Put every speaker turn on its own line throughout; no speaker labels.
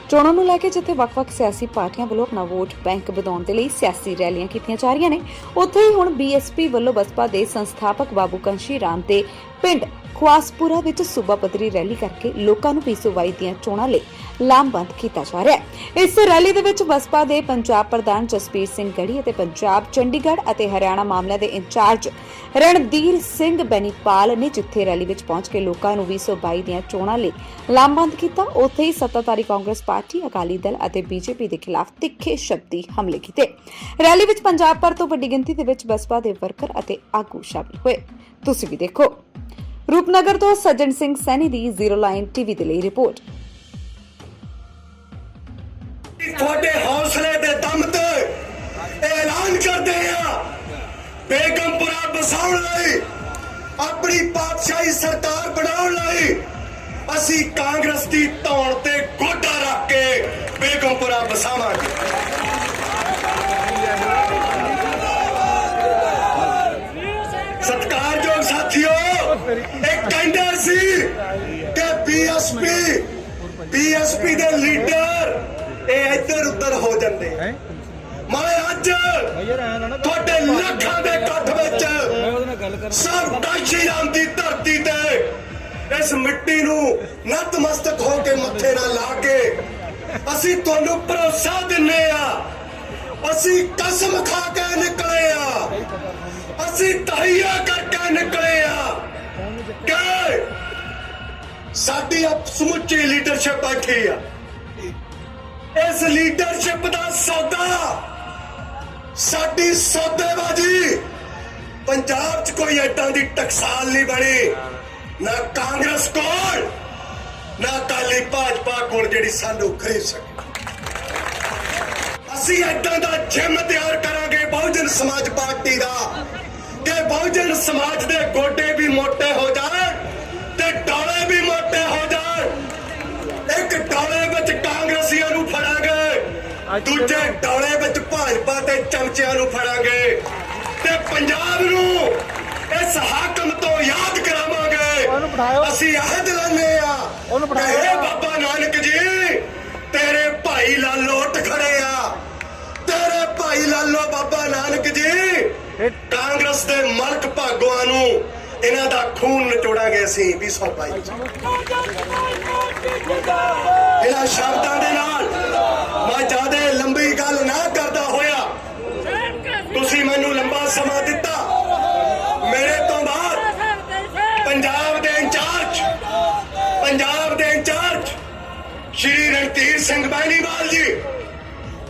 ਚੋਣਾਂ ਨੂੰ ਲੈ ਕੇ ਜਿੱਥੇ ਵੱਖ-ਵੱਖ ਸਿਆਸੀ ਪਾਰਟੀਆਂ ਵੱਲੋਂ ਆਪਣਾ ਵੋਟ ਬੈਂਕ ਵਧਾਉਣ ਦੇ ਲਈ ਸਿਆਸੀ ਰੈਲੀਆਂ ਕੀਤੀਆਂ ਜਾ ਰਹੀਆਂ ਨੇ, ਉੱਥੇ ਹੀ ਹੁਣ ਬੀਐਸਪੀ ਵੱਲੋਂ ਬਸਪਾ ਦੇ ਸੰਸਥਾਪਕ ਬਾਬੂ ਕੰਸ਼ੀ ਰਾਮ ਦੇ ਪਿੰਡ ਖਵਾਸਪੁਰਾ ਵਿੱਚ ਸੂਬਾ ਪੱਧਰੀ ਰੈਲੀ ਕਰਕੇ ਲੋਕਾਂ ਨੂੰ 2022 ਦੀਆਂ ਚੋਣਾਂ ਲਈ ਲਾਮਬੰਦ ਕੀਤਾ ਜਾ ਰਿਹਾ ਹੈ। ਇਸ ਰੈਲੀ ਦੇ ਵਿੱਚ ਬਸਪਾ ਦੇ ਪੰਜਾਬ ਪ੍ਰਧਾਨ ਜਸਬੀਰ ਸਿੰਘ ਗੜੀ ਅਤੇ ਪੰਜਾਬ, ਚੰਡੀਗੜ੍ਹ ਅਤੇ ਹਰਿਆਣਾ ਮਾਮਲਿਆਂ ਦੇ ਇੰਚਾਰਜ ਰਣਧੀਰ ਸਿੰਘ ਬੈਨੀਪਾਲ ਨੇ ਜਿੱਥੇ ਰੈਲੀ ਵਿੱਚ ਪਹੁੰਚ ਕੇ ਲੋਕਾਂ ਨੂੰ 2022 ਦੀਆਂ ਚੋਣਾਂ ਲਈ ਲਾਮਬੰਦ ਕੀਤਾ, ਉੱਥੇ ਹੀ ਸੱਤਾਧਾਰੀ ਕਾਂਗਰਸ ਪਾਰਟੀ, ਅਕਾਲੀ ਦਲ ਅਤੇ ਬੀਜੇਪੀ ਦੇ ਖਿਲਾਫ ਤਿੱਖੇ ਸ਼ਬਦੀ ਹਮਲੇ ਕੀਤੇ। ਰੈਲੀ ਵਿੱਚ ਪੰਜਾਬ ਭਰ ਤੋਂ ਵੱਡੀ ਗਿਣਤੀ ਦੇ ਵਿੱਚ ਬਸਪਾ ਦੇ ਵਰਕਰ ਅਤੇ ਆਗੂ ਸ਼ਾਮਿਲ ਹੋਏ। ਤੁਸੀਂ ਵੀ ਦੇਖੋ। ਰੂਪਨਗਰ ਤੋਂ ਸੱਜਣ ਸਿੰਘ ਸੈਣੀ ਦੀ ਜ਼ੀਰੋ ਲਾਈਨ ਟੀਵੀ ਦੇ ਲਈ ਰਿਪੋਰਟ।
ਤੁਹਾਡੇ ਹੌਸਲੇ ਦੇ ਦਮ ਤੇ ਐਲਾਨ ਕਰਦੇ ਆ, ਬੇਗਮਪੁਰਾ ਬਸਾਉਣ ਲਈ, ਆਪਣੀ ਪਾਤਸ਼ਾਹੀ ਸਰਕਾਰ ਬਣਾਉਣ ਲਈ ਅਸੀਂ ਕਾਂਗਰਸ ਦੀ ਧੌਣ ਤੇ ਗੋਡਾ ਰੱਖ ਕੇ ਬੇਗਮਪੁਰਾ ਬਸਾਵਾਂਗੇ। ਸਤਿਕਾਰਯੋਗ ਸਾਥੀਓ, ਇਹ ਕਹਿੰਦੇ ਸੀ ਕਿ ਬੀਐਸਪੀ ਦੇ ਲੀਡਰ ਇਹ ਇੱਧਰ ਉੱਧਰ ਹੋ ਜਾਂਦੇ। ਮੈਂ ਅੱਜ ਤੁਹਾਡੇ ਲੱਖਾਂ ਦੇ ਇਕੱਠ ਵਿੱਚ ਸਭ ਕਾਸ਼ੀ ਰਾਮ ਦੀ ਧਰਤੀ ਤੇ ਇਸ ਮਿੱਟੀ ਨੂੰ ਨਤਮਸਤਕ ਹੋ ਕੇ ਮੱਥੇ ਨਾਲ ਲਾ ਕੇ ਅਸੀਂ ਤੁਹਾਨੂੰ ਭਰੋਸਾ ਦਿੰਨੇ ਆ, ਅਸੀਂ ਕਸਮ ਖਾ ਕੇ ਨਿਕਲੇ ਆ, ਅਸੀਂ ਤਹਈਆ ਕਰਕੇ ਨਿਕਲੇ ਆ ਕਿ ਸਾਡੀ ਸਮੁੱਚੀ ਲੀਡਰਸ਼ਿਪ ਬੈਠੀ ਆ। ਇਸ ਲੀਡਰਸ਼ਿਪ ਦਾ ਸੌਦਾ, ਸਾਡੀ ਸੌਦੇਬਾਜ਼ੀ ਪੰਜਾਬ 'ਚ ਕੋਈ ਏਦਾਂ ਦੀ ਟਕਸਾਲ ਨਹੀਂ ਬਣੀ, ਨਾ ਕਾਂਗਰਸ ਕੋਲ ਨਾ ਅਕਾਲੀ ਭਾਜਪਾ ਕੋਲ ਜਿਹੜੀ ਸਾਨੂੰ ਖਰੀਦ ਸਕੇ। ਅਸੀਂ ਏਦਾਂ ਦਾ ਜਿੰਮ ਤਿਆਰ ਕਰਾਂਗੇ ਬਹੁਜਨ ਸਮਾਜ ਪਾਰਟੀ ਦਾ ਕਿ ਬਹੁਜਨ ਸਮਾਜ ਦੇ ਗੋਡੇ ਵੀ ਮੋਟੇ ਹੋ ਜਾਣ ਤੇ ਡੋਲੇ ਵੀ ਮੋਟੇ ਹੋ ਜਾਣ। ਇੱਕ ਡੋਲੇ ਵਿੱਚ ਕਾਂਗਰਸੀਆਂ ਨੂੰ ਫੜਾਂਗੇ, ਦੂਜੇ ਡੋਲੇ ਵਿੱਚ ਭਾਜਪਾ ਤੇ ਚਮਚਿਆਂ ਨੂੰ ਫੜਾਂਗੇ ਤੇ ਪੰਜਾਬ ਨੂੰ ਇਸ ਹਾਕਮ ਤੋਂ ਯਾਦ ਕਰਾਵਾਂਗੇ। ਅਸੀਂ ਅਹਿਦ ਲੈਂਦੇ ਆ ਕਿ ਬਾਬਾ ਨਾਨਕ ਜੀ, ਤੇਰੇ ਭਾਈ ਲਾਲੋ ਉੱਠ ਖੜੇ ਆ, ਤੇਰੇ ਭਾਈ ਲਾਲੋ ਬਾਬਾ ਨਾਨਕ ਜੀ, ਕਾਂਗਰਸ ਦੇ ਮਲਕ ਭਾਗੋਆਂ ਨੂੰ ਇਹਨਾਂ ਦਾ ਖੂਨ ਨਿਚੋੜਾਂਗੇ ਅਸੀਂ 2022। ਇਹਨਾਂ ਸ਼ਬਦਾਂ ਦੇ ਨਾਲ ਮੈਂ ਜ਼ਿਆਦਾ ਲੰਬੀ ਗੱਲ ਨਾ ਕਰਦਾ ਹੋਇਆ, ਤੁਸੀਂ ਮੈਨੂੰ ਲੰਬਾ ਸਮਾਂ ਦਿੱਤਾ। ਮੇਰੇ ਤੋਂ ਬਾਅਦ ਪੰਜਾਬ ਦੇ ਇੰਚਾਰਜ ਸ਼੍ਰੀ ਰਣਧੀਰ ਸਿੰਘ ਬੈਨੀਵਾਲ ਜੀ,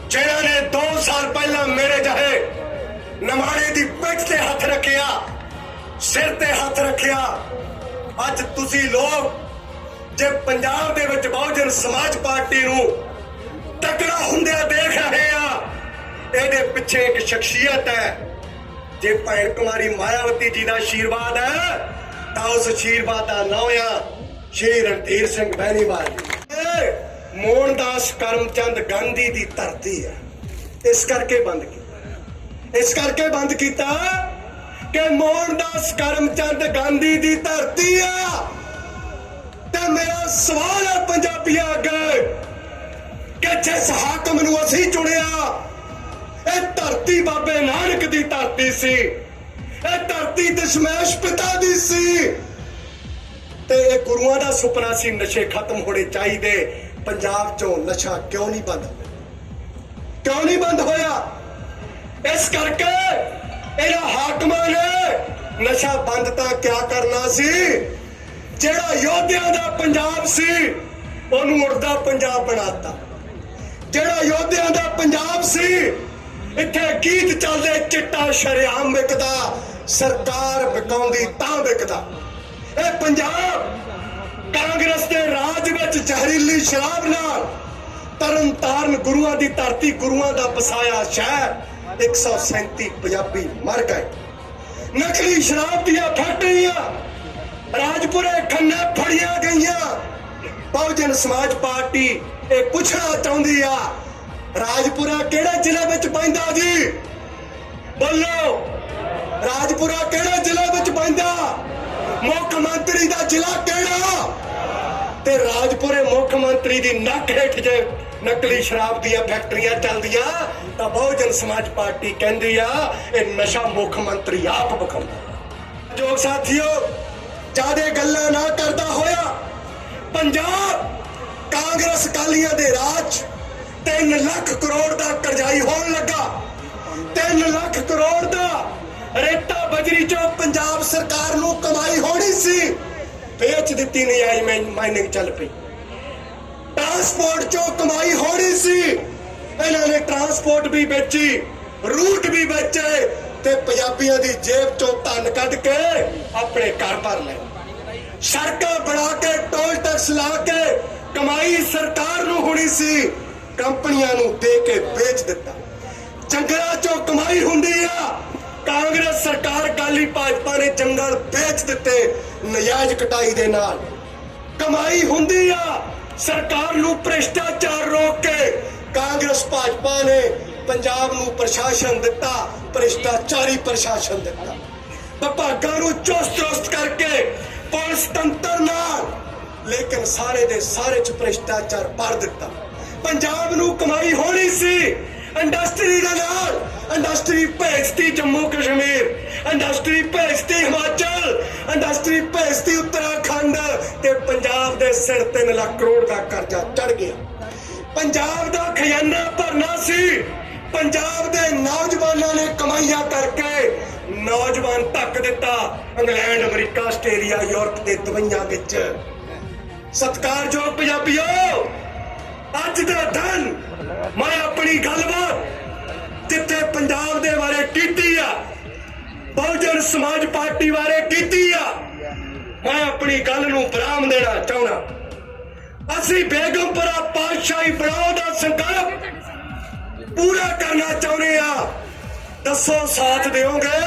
ਜਿਨ੍ਹਾਂ ਨੇ 2 ਸਾਲ ਪਹਿਲਾਂ ਮੇਰੇ ਜਿਹੇ ਨਮਾਣੇ ਦੀ ਪਿੱਠ ਤੇ ਹੱਥ ਰੱਖਿਆ, ਸਿਰ ਤੇ ਹੱਥ ਰੱਖਿਆ। ਅੱਜ ਤੁਸੀਂ ਲੋਕ ਜੇ ਪੰਜਾਬ ਦੇ ਵਿੱਚ ਬਹੁਜਨ ਸਮਾਜ ਪਾਰਟੀ ਨੂੰ ਤਕੜਾ ਹੁੰਦਿਆਂ ਦੇਖ ਰਹੇ ਆ, ਇਹਦੇ ਪਿੱਛੇ ਇੱਕ ਸ਼ਖਸੀਅਤ ਹੈ। ਜੇ ਭੈਣ ਕੁਮਾਰੀ ਮਾਇਆਵਤੀ ਜੀ ਦਾ ਆਸ਼ੀਰਵਾਦ ਹੈ ਤਾਂ ਉਸ ਆਸ਼ੀਰਵਾਦ ਦਾ ਨਾਮ ਆ ਸ਼੍ਰੀ ਰਣਧੀਰ ਸਿੰਘ ਬੈਨੀਵਾਲ ਜੀ। ਮੋਹਨਦਾਸ ਕਰਮਚੰਦ ਗਾਂਧੀ ਦੀ ਧਰਤੀ ਹੈ, ਇਸ ਕਰਕੇ ਬੰਦ ਕੀਤਾ ਕਿ ਮੋਹਨਦਾਸ ਕਰਮਚੰਦ ਗਾਂਧੀ ਦੀ ਧਰਤੀ ਆ। ਤੇ ਮੇਰਾ ਸਵਾਲ ਹੈ ਪੰਜਾਬੀਆਂ ਅੱਗੇ ਕਿ ਜਿਸ ਹਾਕਮ ਨੂੰ ਅਸੀਂ ਚੁਣਿਆ, ਇਹ ਧਰਤੀ ਬਾਬੇ ਨਾਨਕ ਦੀ ਧਰਤੀ ਸੀ, ਇਹ ਧਰਤੀ ਦਸ਼ਮੇਸ਼ ਪਿਤਾ ਦੀ ਸੀ ਤੇ ਇਹ ਗੁਰੂਆਂ ਦਾ ਸੁਪਨਾ ਸੀ ਨਸ਼ੇ ਖਤਮ ਹੋਣੇ ਚਾਹੀਦੇ। ਪੰਜਾਬ 'ਚੋਂ ਨਸ਼ਾ ਕਿਉਂ ਨਹੀਂ ਬੰਦ ਹੋਇਆ? ਇਸ ਕਰਕੇ ਇਹਨਾਂ ਹਾਕਮਾਂ ਨੇ ਨਸ਼ਾ ਬੰਦ ਤਾਂ ਕਿਆ ਕਰਨਾ ਸੀ, ਜਿਹੜਾ ਯੋਧਿਆਂ ਦਾ ਪੰਜਾਬ ਸੀ ਉਹਨੂੰ ਉੜਦਾ ਪੰਜਾਬ ਬਣਾਤਾ। ਜਿਹੜਾ ਯੋਧਿਆਂ ਦਾ ਪੰਜਾਬ ਸੀ, ਇੱਥੇ ਗੀਤ ਚੱਲਦੇ, ਚਿੱਟਾ ਸ਼ਰੇਆਮ ਵਿਕਦਾ, ਸਰਕਾਰ ਵਿਕਾਉਂਦੀ ਤਾਂ ਵਿਕਦਾ। ਇਹ ਪੰਜਾਬ ਕਾਂਗਰਸ ਦੇ ਰਾਜ ਵਿੱਚ ਜ਼ਹਿਰੀਲੀ ਸ਼ਰਾਬ ਨਾਲ ਤਰਨਤਾਰਨ ਗੁਰੂਆਂ ਦੀ ਧਰਤੀ, ਗੁਰੂਆਂ ਦਾ ਵਸਾਇਆ ਸ਼ਹਿਰ, 137 ਪੰਜਾਬੀ ਮਰ ਗਏ। ਨਕਲੀ ਸ਼ਰਾਬ ਦੀਆਂ ਫੈਕਟਰੀਆਂ ਰਾਜਪੁਰੇ ਖੰਨੇ ਫੜੀਆਂ ਗਈਆਂ। ਬਹੁਜਨ ਸਮਾਜ ਪਾਰਟੀ ਇਹ ਪੁੱਛਣਾ ਚਾਹੁੰਦੀ ਆ, ਰਾਜਪੁਰਾ ਕਿਹੜੇ ਜ਼ਿਲ੍ਹੇ ਵਿੱਚ ਪੈਂਦਾ ਜੀ? ਬੋਲੋ, ਰਾਜਪੁਰਾ ਕਿਹੜੇ ਜ਼ਿਲ੍ਹੇ ਵਿੱਚ ਪੈਂਦਾ? ਮੁੱਖ ਮੰਤਰੀ ਦਾ ਜ਼ਿਲ੍ਹਾ ਕਿਹੜਾ? ਤੇ ਰਾਜਪੁਰੇ ਮੁੱਖ ਮੰਤਰੀ ਦੀ ਨੱਕ ਹੇਠ ਜੇ नकली शराब दियां फैक्ट्रियां चलदियां तां बहुजन समाज पार्टी कहंदी आ ये नशा मुख मंत्री आप विखाउंदा। जो साथियों ज्यादा गल्लां ना करदा होया पंजाब कांग्रेस अकालियां दे राज 3 लाख करोड़ दा करजाई होण लगा। 3 लाख करोड़ दा रेता बजरी चो पंजाब सरकार नूं कमाई होनी सी, बेच दित्ती नजायज माइनिंग चल पई। ट्रांसपोर्ट चो कमाई होनी सी, इन्हां ने ट्रांसपोर्ट भी बेची, रूट भी बेचे ते पंजाबियां दी जेब चो धन कढ के अपने घर भर ले। सड़कां बना के टोल टैक्स ला के कमाई सरकार नूं होनी सी, कंपनियां नूं दे के बेच दिता। जंगलां चो कमाई हुंदी आ, कांग्रेस सरकार काली भाजपा ने जंगल बेच दिते नजायज कटाई दे नाल। कमाई हुंदी आ, सरकार नूं भ्रिष्टाचार रोक के कांग्रेस भाजपा ने पंजाब नूं प्रशासन दिता, भ्रिष्टाचारी प्रशासन दिता। विभागां नूं चुस्त दुरुस्त करके पुलिस तंत्र नाल, लेकिन सारे दे सारे च भ्रिष्टाचार भर दिता। पंजाब नूं कमाई होनी सी, इंडस्ट्री दे नाल इंडस्ट्री भेजती जम्मू कश्मीर, इंडस्ट्री भेजती हिमाचल, इंडस्ट्री भेजती उत्तराखंड ते पंजाब दे सिर 3 लाख करोड़ का कर्जा चढ़ गया। पंजाब दा खजाना भरना सी, पंजाब दे नौजवानों ने कमाइयां करके नौजवान तक दिता इंग्लैंड अमेरिका आस्ट्रेलिया यूरोप के दुबईयां विच। सत्कारयोग पंजाबियों अज दा दिन मैं अपनी गलबात जिथे पंजाब दे बारे कीती आ, बहुजन समाज पार्टी बारे कीती आ, मैं अपनी गल नूं विराम देना चाहना। असीं बेगमपुरा पातशाही बनाओ दा संकल्प पूरा करना चाहते आ। दसो साथ देओगे?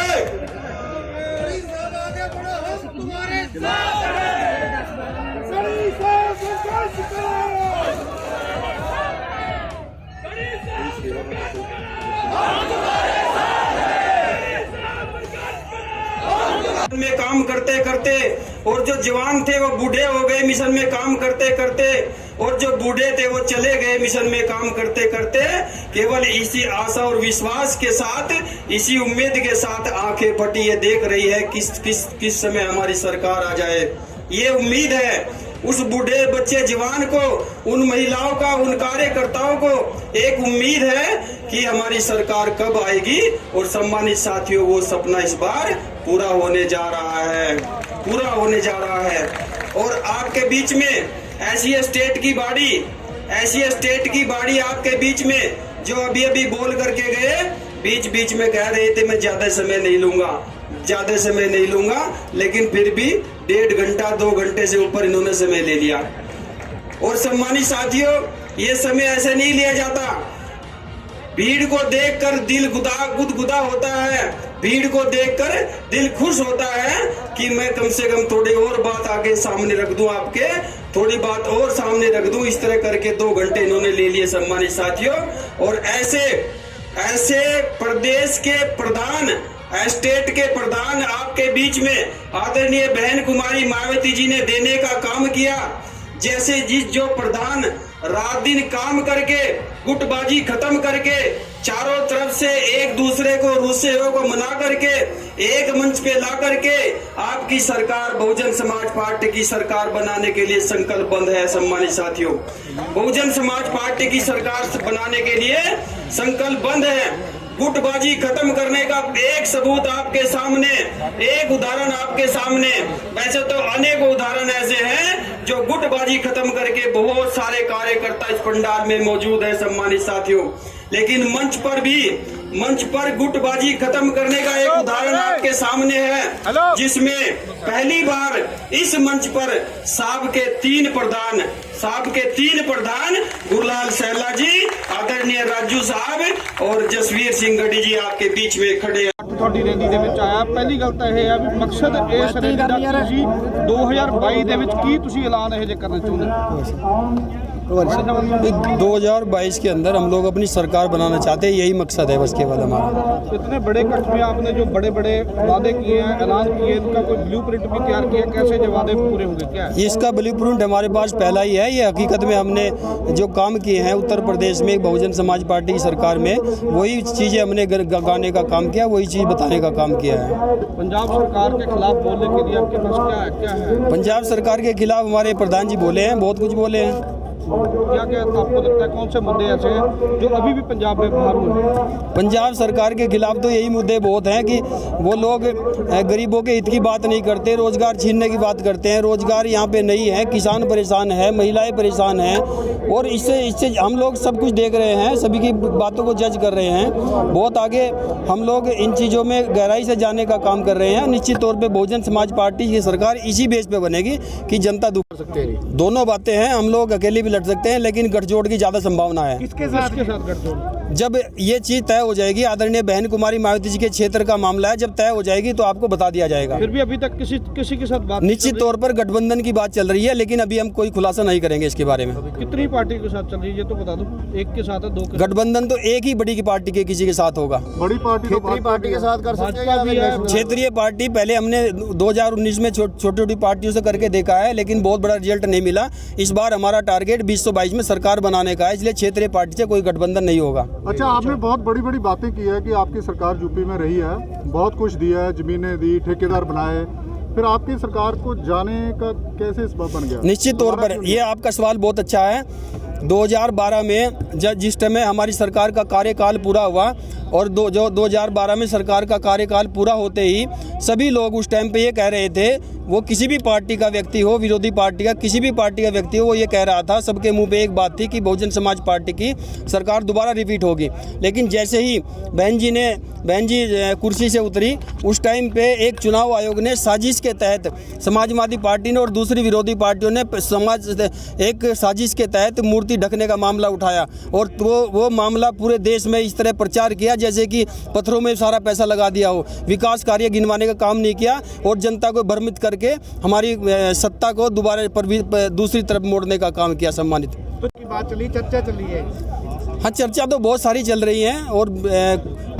में काम करते करते और जो जवान थे वो बूढ़े हो गए मिशन में काम करते करते, और जो बूढ़े थे वो चले गए मिशन में काम करते करते। केवल इसी आशा और विश्वास के साथ, इसी उम्मीद के साथ आंखें फटी ये देख रही है किस समय हमारी सरकार आ जाए। ये उम्मीद है उस बूढ़े बच्चे जवान को, उन महिलाओं का, उन कार्यकर्ताओं को एक उम्मीद है कि हमारी सरकार कब आएगी। और सम्मानित साथियों, वो सपना इस बार पूरा होने जा रहा है, पूरा होने जा रहा है। और आपके बीच में ऐसी स्टेट की बाड़ी आपके बीच में जो अभी अभी बोल करके गए, बीच में कह रहे थे मैं ज्यादा समय नहीं लूंगा, लेकिन फिर भी 1.5 घंटा 2 घंटे से ऊपर इन्होंने समय ले लिया। और सम्मानित साथियों, ये समय ऐसे नहीं लिया जाता। भीड़ को देखकर दिल गुदगुदा होता है, भीड़ को देखकर दिल खुश होता है कि मैं कम से कम थोड़ी और बात आगे सामने रख दूं, आपके थोड़ी बात और सामने रख दूं। इस तरह करके 2 घंटे इन्होंने ले लिए सम्मानित साथियों। और ऐसे प्रदेश के प्रधान, स्टेट के प्रधान आपके बीच में आदरणीय बहन कुमारी मायावती जी ने देने का काम किया। जैसे जो प्रधान रात दिन काम करके, गुटबाजी खत्म करके, चारों तरफ से एक दूसरे को रूसे हुए को मना करके एक मंच पे ला करके आपकी सरकार, बहुजन समाज पार्टी की सरकार बनाने के लिए संकल्पबद्ध है। सम्मानित साथियों, बहुजन समाज पार्टी की सरकार बनाने के लिए संकल्पबद्ध है। गुटबाजी खत्म करने का एक सबूत आपके सामने, एक उदाहरण आपके सामने। वैसे तो अनेक उदाहरण ऐसे हैं जो गुटबाजी खत्म करके बहुत सारे कार्यकर्ता इस पंडाल में मौजूद है सम्मानित साथियों। लेकिन मंच पर गुटबाजी खत्म करने का एक उदाहरण आपके सामने है, जिसमें पहली बार इस मंच पर साब के तीन प्रधान गुरलाल सैला जी, आदरणीय राजू साहब और जसवीर सिंह गढ़ी जी आपके बीच में खड़े।
ਤੁਹਾਡੀ ਰੈਲੀ ਦੇ ਵਿੱਚ ਆਇਆ, ਪਹਿਲੀ ਗੱਲ ਤਾਂ ਇਹ ਹੈ ਵੀ ਮਕਸਦ ਇਸ ਰੈਲੀ ਦਾ ਤੁਸੀਂ 2022 ਦੇ ਵਿੱਚ ਕੀ ਤੁਸੀਂ ਐਲਾਨ ਇਹ ਜੇ ਕਰਨਾ ਚਾਹੁੰਦੇ ਹੋ? प्रभारी
2022 के अंदर हम लोग अपनी सरकार बनाना चाहते हैं, यही मकसद है बस केवल हमारा।
इतने बड़े कट में आपने जो बड़े बड़े वादे किए हैं, ऐलान किए, इनका कोई ब्लूप्रिंट भी तैयार किया, कैसे जो वादे पूरे होंगे, क्या है
इसका ब्लूप्रिंट हमारे पास पहला ही है। ये हकीकत में हमने जो काम किए हैं उत्तर प्रदेश में बहुजन समाज पार्टी की सरकार में, वही चीज़ें हमने गाने का काम किया, वही चीज़ बताने का काम किया है।
पंजाब सरकार के खिलाफ बोलने के लिए आपके पास क्या है?
पंजाब सरकार के खिलाफ हमारे प्रधान जी बोले हैं, बहुत कुछ बोले हैं।
क्या क्या आपको लगता है कौन से मुद्दे ऐसे हैं जो अभी भी पंजाब में बाहर हुए हैं?
पंजाब सरकार के खिलाफ तो यही मुद्दे बहुत हैं कि वो लोग गरीबों के हित की बात नहीं करते, रोजगार छीनने की बात करते हैं। रोजगार यहाँ पे नहीं है, किसान परेशान है, महिलाएं परेशान हैं, और इससे हम लोग सब कुछ देख रहे हैं, सभी की बातों को जज कर रहे हैं। बहुत आगे हम लोग इन चीज़ों में गहराई से जाने का काम कर रहे हैं। निश्चित तौर पर बहुजन समाज पार्टी की सरकार इसी बेस पे बनेगी कि जनता दुख सकते हैं। दोनों बातें हैं, हम लोग अकेले भी लड़ सकते हैं, लेकिन गठजोड़ की ज़्यादा संभावना है।
किसके साथ गठजोड़?
जब ये चीज़ तय हो जाएगी, आदरणीय बहन कुमारी मायावती जी के क्षेत्र का मामला है, जब तय हो जाएगी तो आपको बता दिया जाएगा।
फिर भी अभी तक किसी के साथ बात?
निश्चित तौर पर गठबंधन की बात चल रही है, लेकिन अभी हम कोई खुलासा नहीं करेंगे इसके बारे में।
कितनी पार्टी के साथ चल रही है ये तो बता दो। एक के साथ है, दो के?
गठबंधन तो एक ही बड़ी की पार्टी के किसी के साथ होगा।
बड़ी पार्टी क्षेत्रीय पार्टी के साथ कर सकते हैं।
क्षेत्रीय पार्टी पहले हमने 2019 में छोटी छोटी पार्टियों से करके देखा है, लेकिन बहुत बड़ा रिजल्ट नहीं मिला। इस बार हमारा टारगेट 2022 में सरकार बनाने का है, इसलिए क्षेत्रीय पार्टी से कोई गठबंधन नहीं होगा।
अच्छा, आपने बहुत बड़ी बड़ी बातें की है कि आपकी सरकार यूपी में रही है, बहुत कुछ दिया है, जमीनें दी, ठेकेदार बनाए, फिर आपकी सरकार को जाने का कैसे सबब बन गया?
निश्चित तौर पर ये आपका सवाल बहुत अच्छा है। 2012 में जिस समय हमारी सरकार का कार्यकाल पूरा हुआ, और 2012 में सरकार का कार्यकाल पूरा होते ही सभी लोग उस टाइम पे ये कह रहे थे, वो किसी भी पार्टी का व्यक्ति हो, विरोधी पार्टी का, किसी भी पार्टी का व्यक्ति हो, वो ये कह रहा था, सबके मुंह पे एक बात थी कि बहुजन समाज पार्टी की सरकार दोबारा रिपीट होगी। लेकिन जैसे ही बहन जी कुर्सी से उतरी, उस टाइम पे एक चुनाव आयोग ने साजिश के तहत, समाजवादी पार्टी ने और दूसरी विरोधी पार्टियों ने एक साजिश के तहत मूर्ति ढकने का मामला उठाया, और वो मामला पूरे देश में इस तरह प्रचार किया जैसे कि पत्थरों में सारा पैसा लगा दिया हो। विकास कार्य गिनवाने का काम नहीं किया, और जनता को भ्रमित करके हमारी सत्ता को दोबारा दूसरी तरफ मोड़ने का काम किया। सम्मानित
तो बात चली, चर्चा चली है।
हाँ, चर्चा तो बहुत सारी चल रही है, और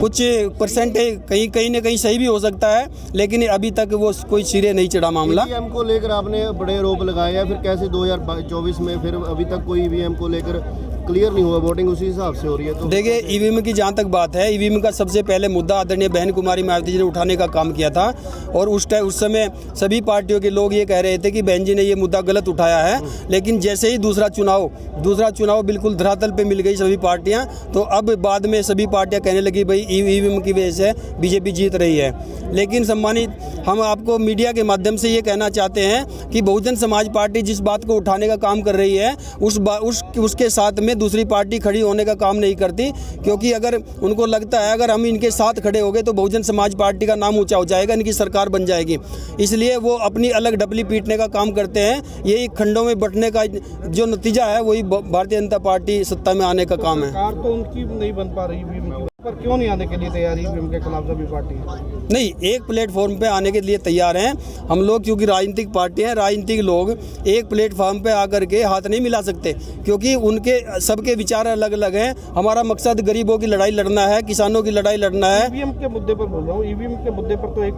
कुछ परसेंट कहीं न कहीं सही भी हो सकता है, लेकिन अभी तक वो कोई सिरे नहीं चढ़ा मामला।
ईवीएम को लेकर आपने बड़े आरोप लगाए हैं, फिर कैसे 2024 में फिर अभी तक कोई ईवीएम को लेकर क्लियर नहीं हुआ? वोटिंग उसी हिसाब से हो रही है। तो
देखिए, ईवीएम की जहाँ तक बात है, ईवीएम का सबसे पहले मुद्दा आदरणीय बहन कुमारी मायावती जी ने उठाने का काम किया था, और उस समय सभी पार्टियों के लोग ये कह रहे थे कि बहन जी ने ये मुद्दा गलत उठाया है। लेकिन जैसे ही दूसरा चुनाव बिल्कुल धरातल पे मिल गई सभी पार्टियां, तो अब बाद में सभी पार्टियां कहने लगी भाई ईवीएम की वजह से बीजेपी जीत रही है। लेकिन सम्मानित, हम आपको मीडिया के माध्यम से ये कहना चाहते हैं कि बहुजन समाज पार्टी जिस बात को उठाने का काम कर रही है, उसके साथ में दूसरी पार्टी खड़ी होने का काम नहीं करती, क्योंकि अगर उनको लगता है अगर हम इनके साथ खड़े हो गए तो बहुजन समाज पार्टी का नाम ऊंचा हो जाएगा, इनकी सरकार बन जाएगी, इसलिए वो अपनी अलग डपली पीटने का काम करते हैं। यही खंडों में बंटने का जो नतीजा है, वही भारतीय जनता पार्टी सत्ता में आने का काम है।
सरकार तो उनकी नहीं बन पा रही, पर क्यों नहीं आने के लिए तैयार ईवीएम के खिलाफ सभी पार्टी?
नहीं, एक प्लेटफॉर्म पे आने के लिए तैयार हैं हम लोग, क्योंकि राजनीतिक पार्टी हैं। राजनीतिक लोग एक प्लेटफॉर्म पे आकर के हाथ नहीं मिला सकते, क्योंकि उनके सबके विचार अलग अलग हैं। हमारा मकसद गरीबों की लड़ाई लड़ना है, किसानों की लड़ाई लड़ना है।
ईवीएम के मुद्दे पर बोल रहा हूँ, ईवीएम के मुद्दे पर तो एक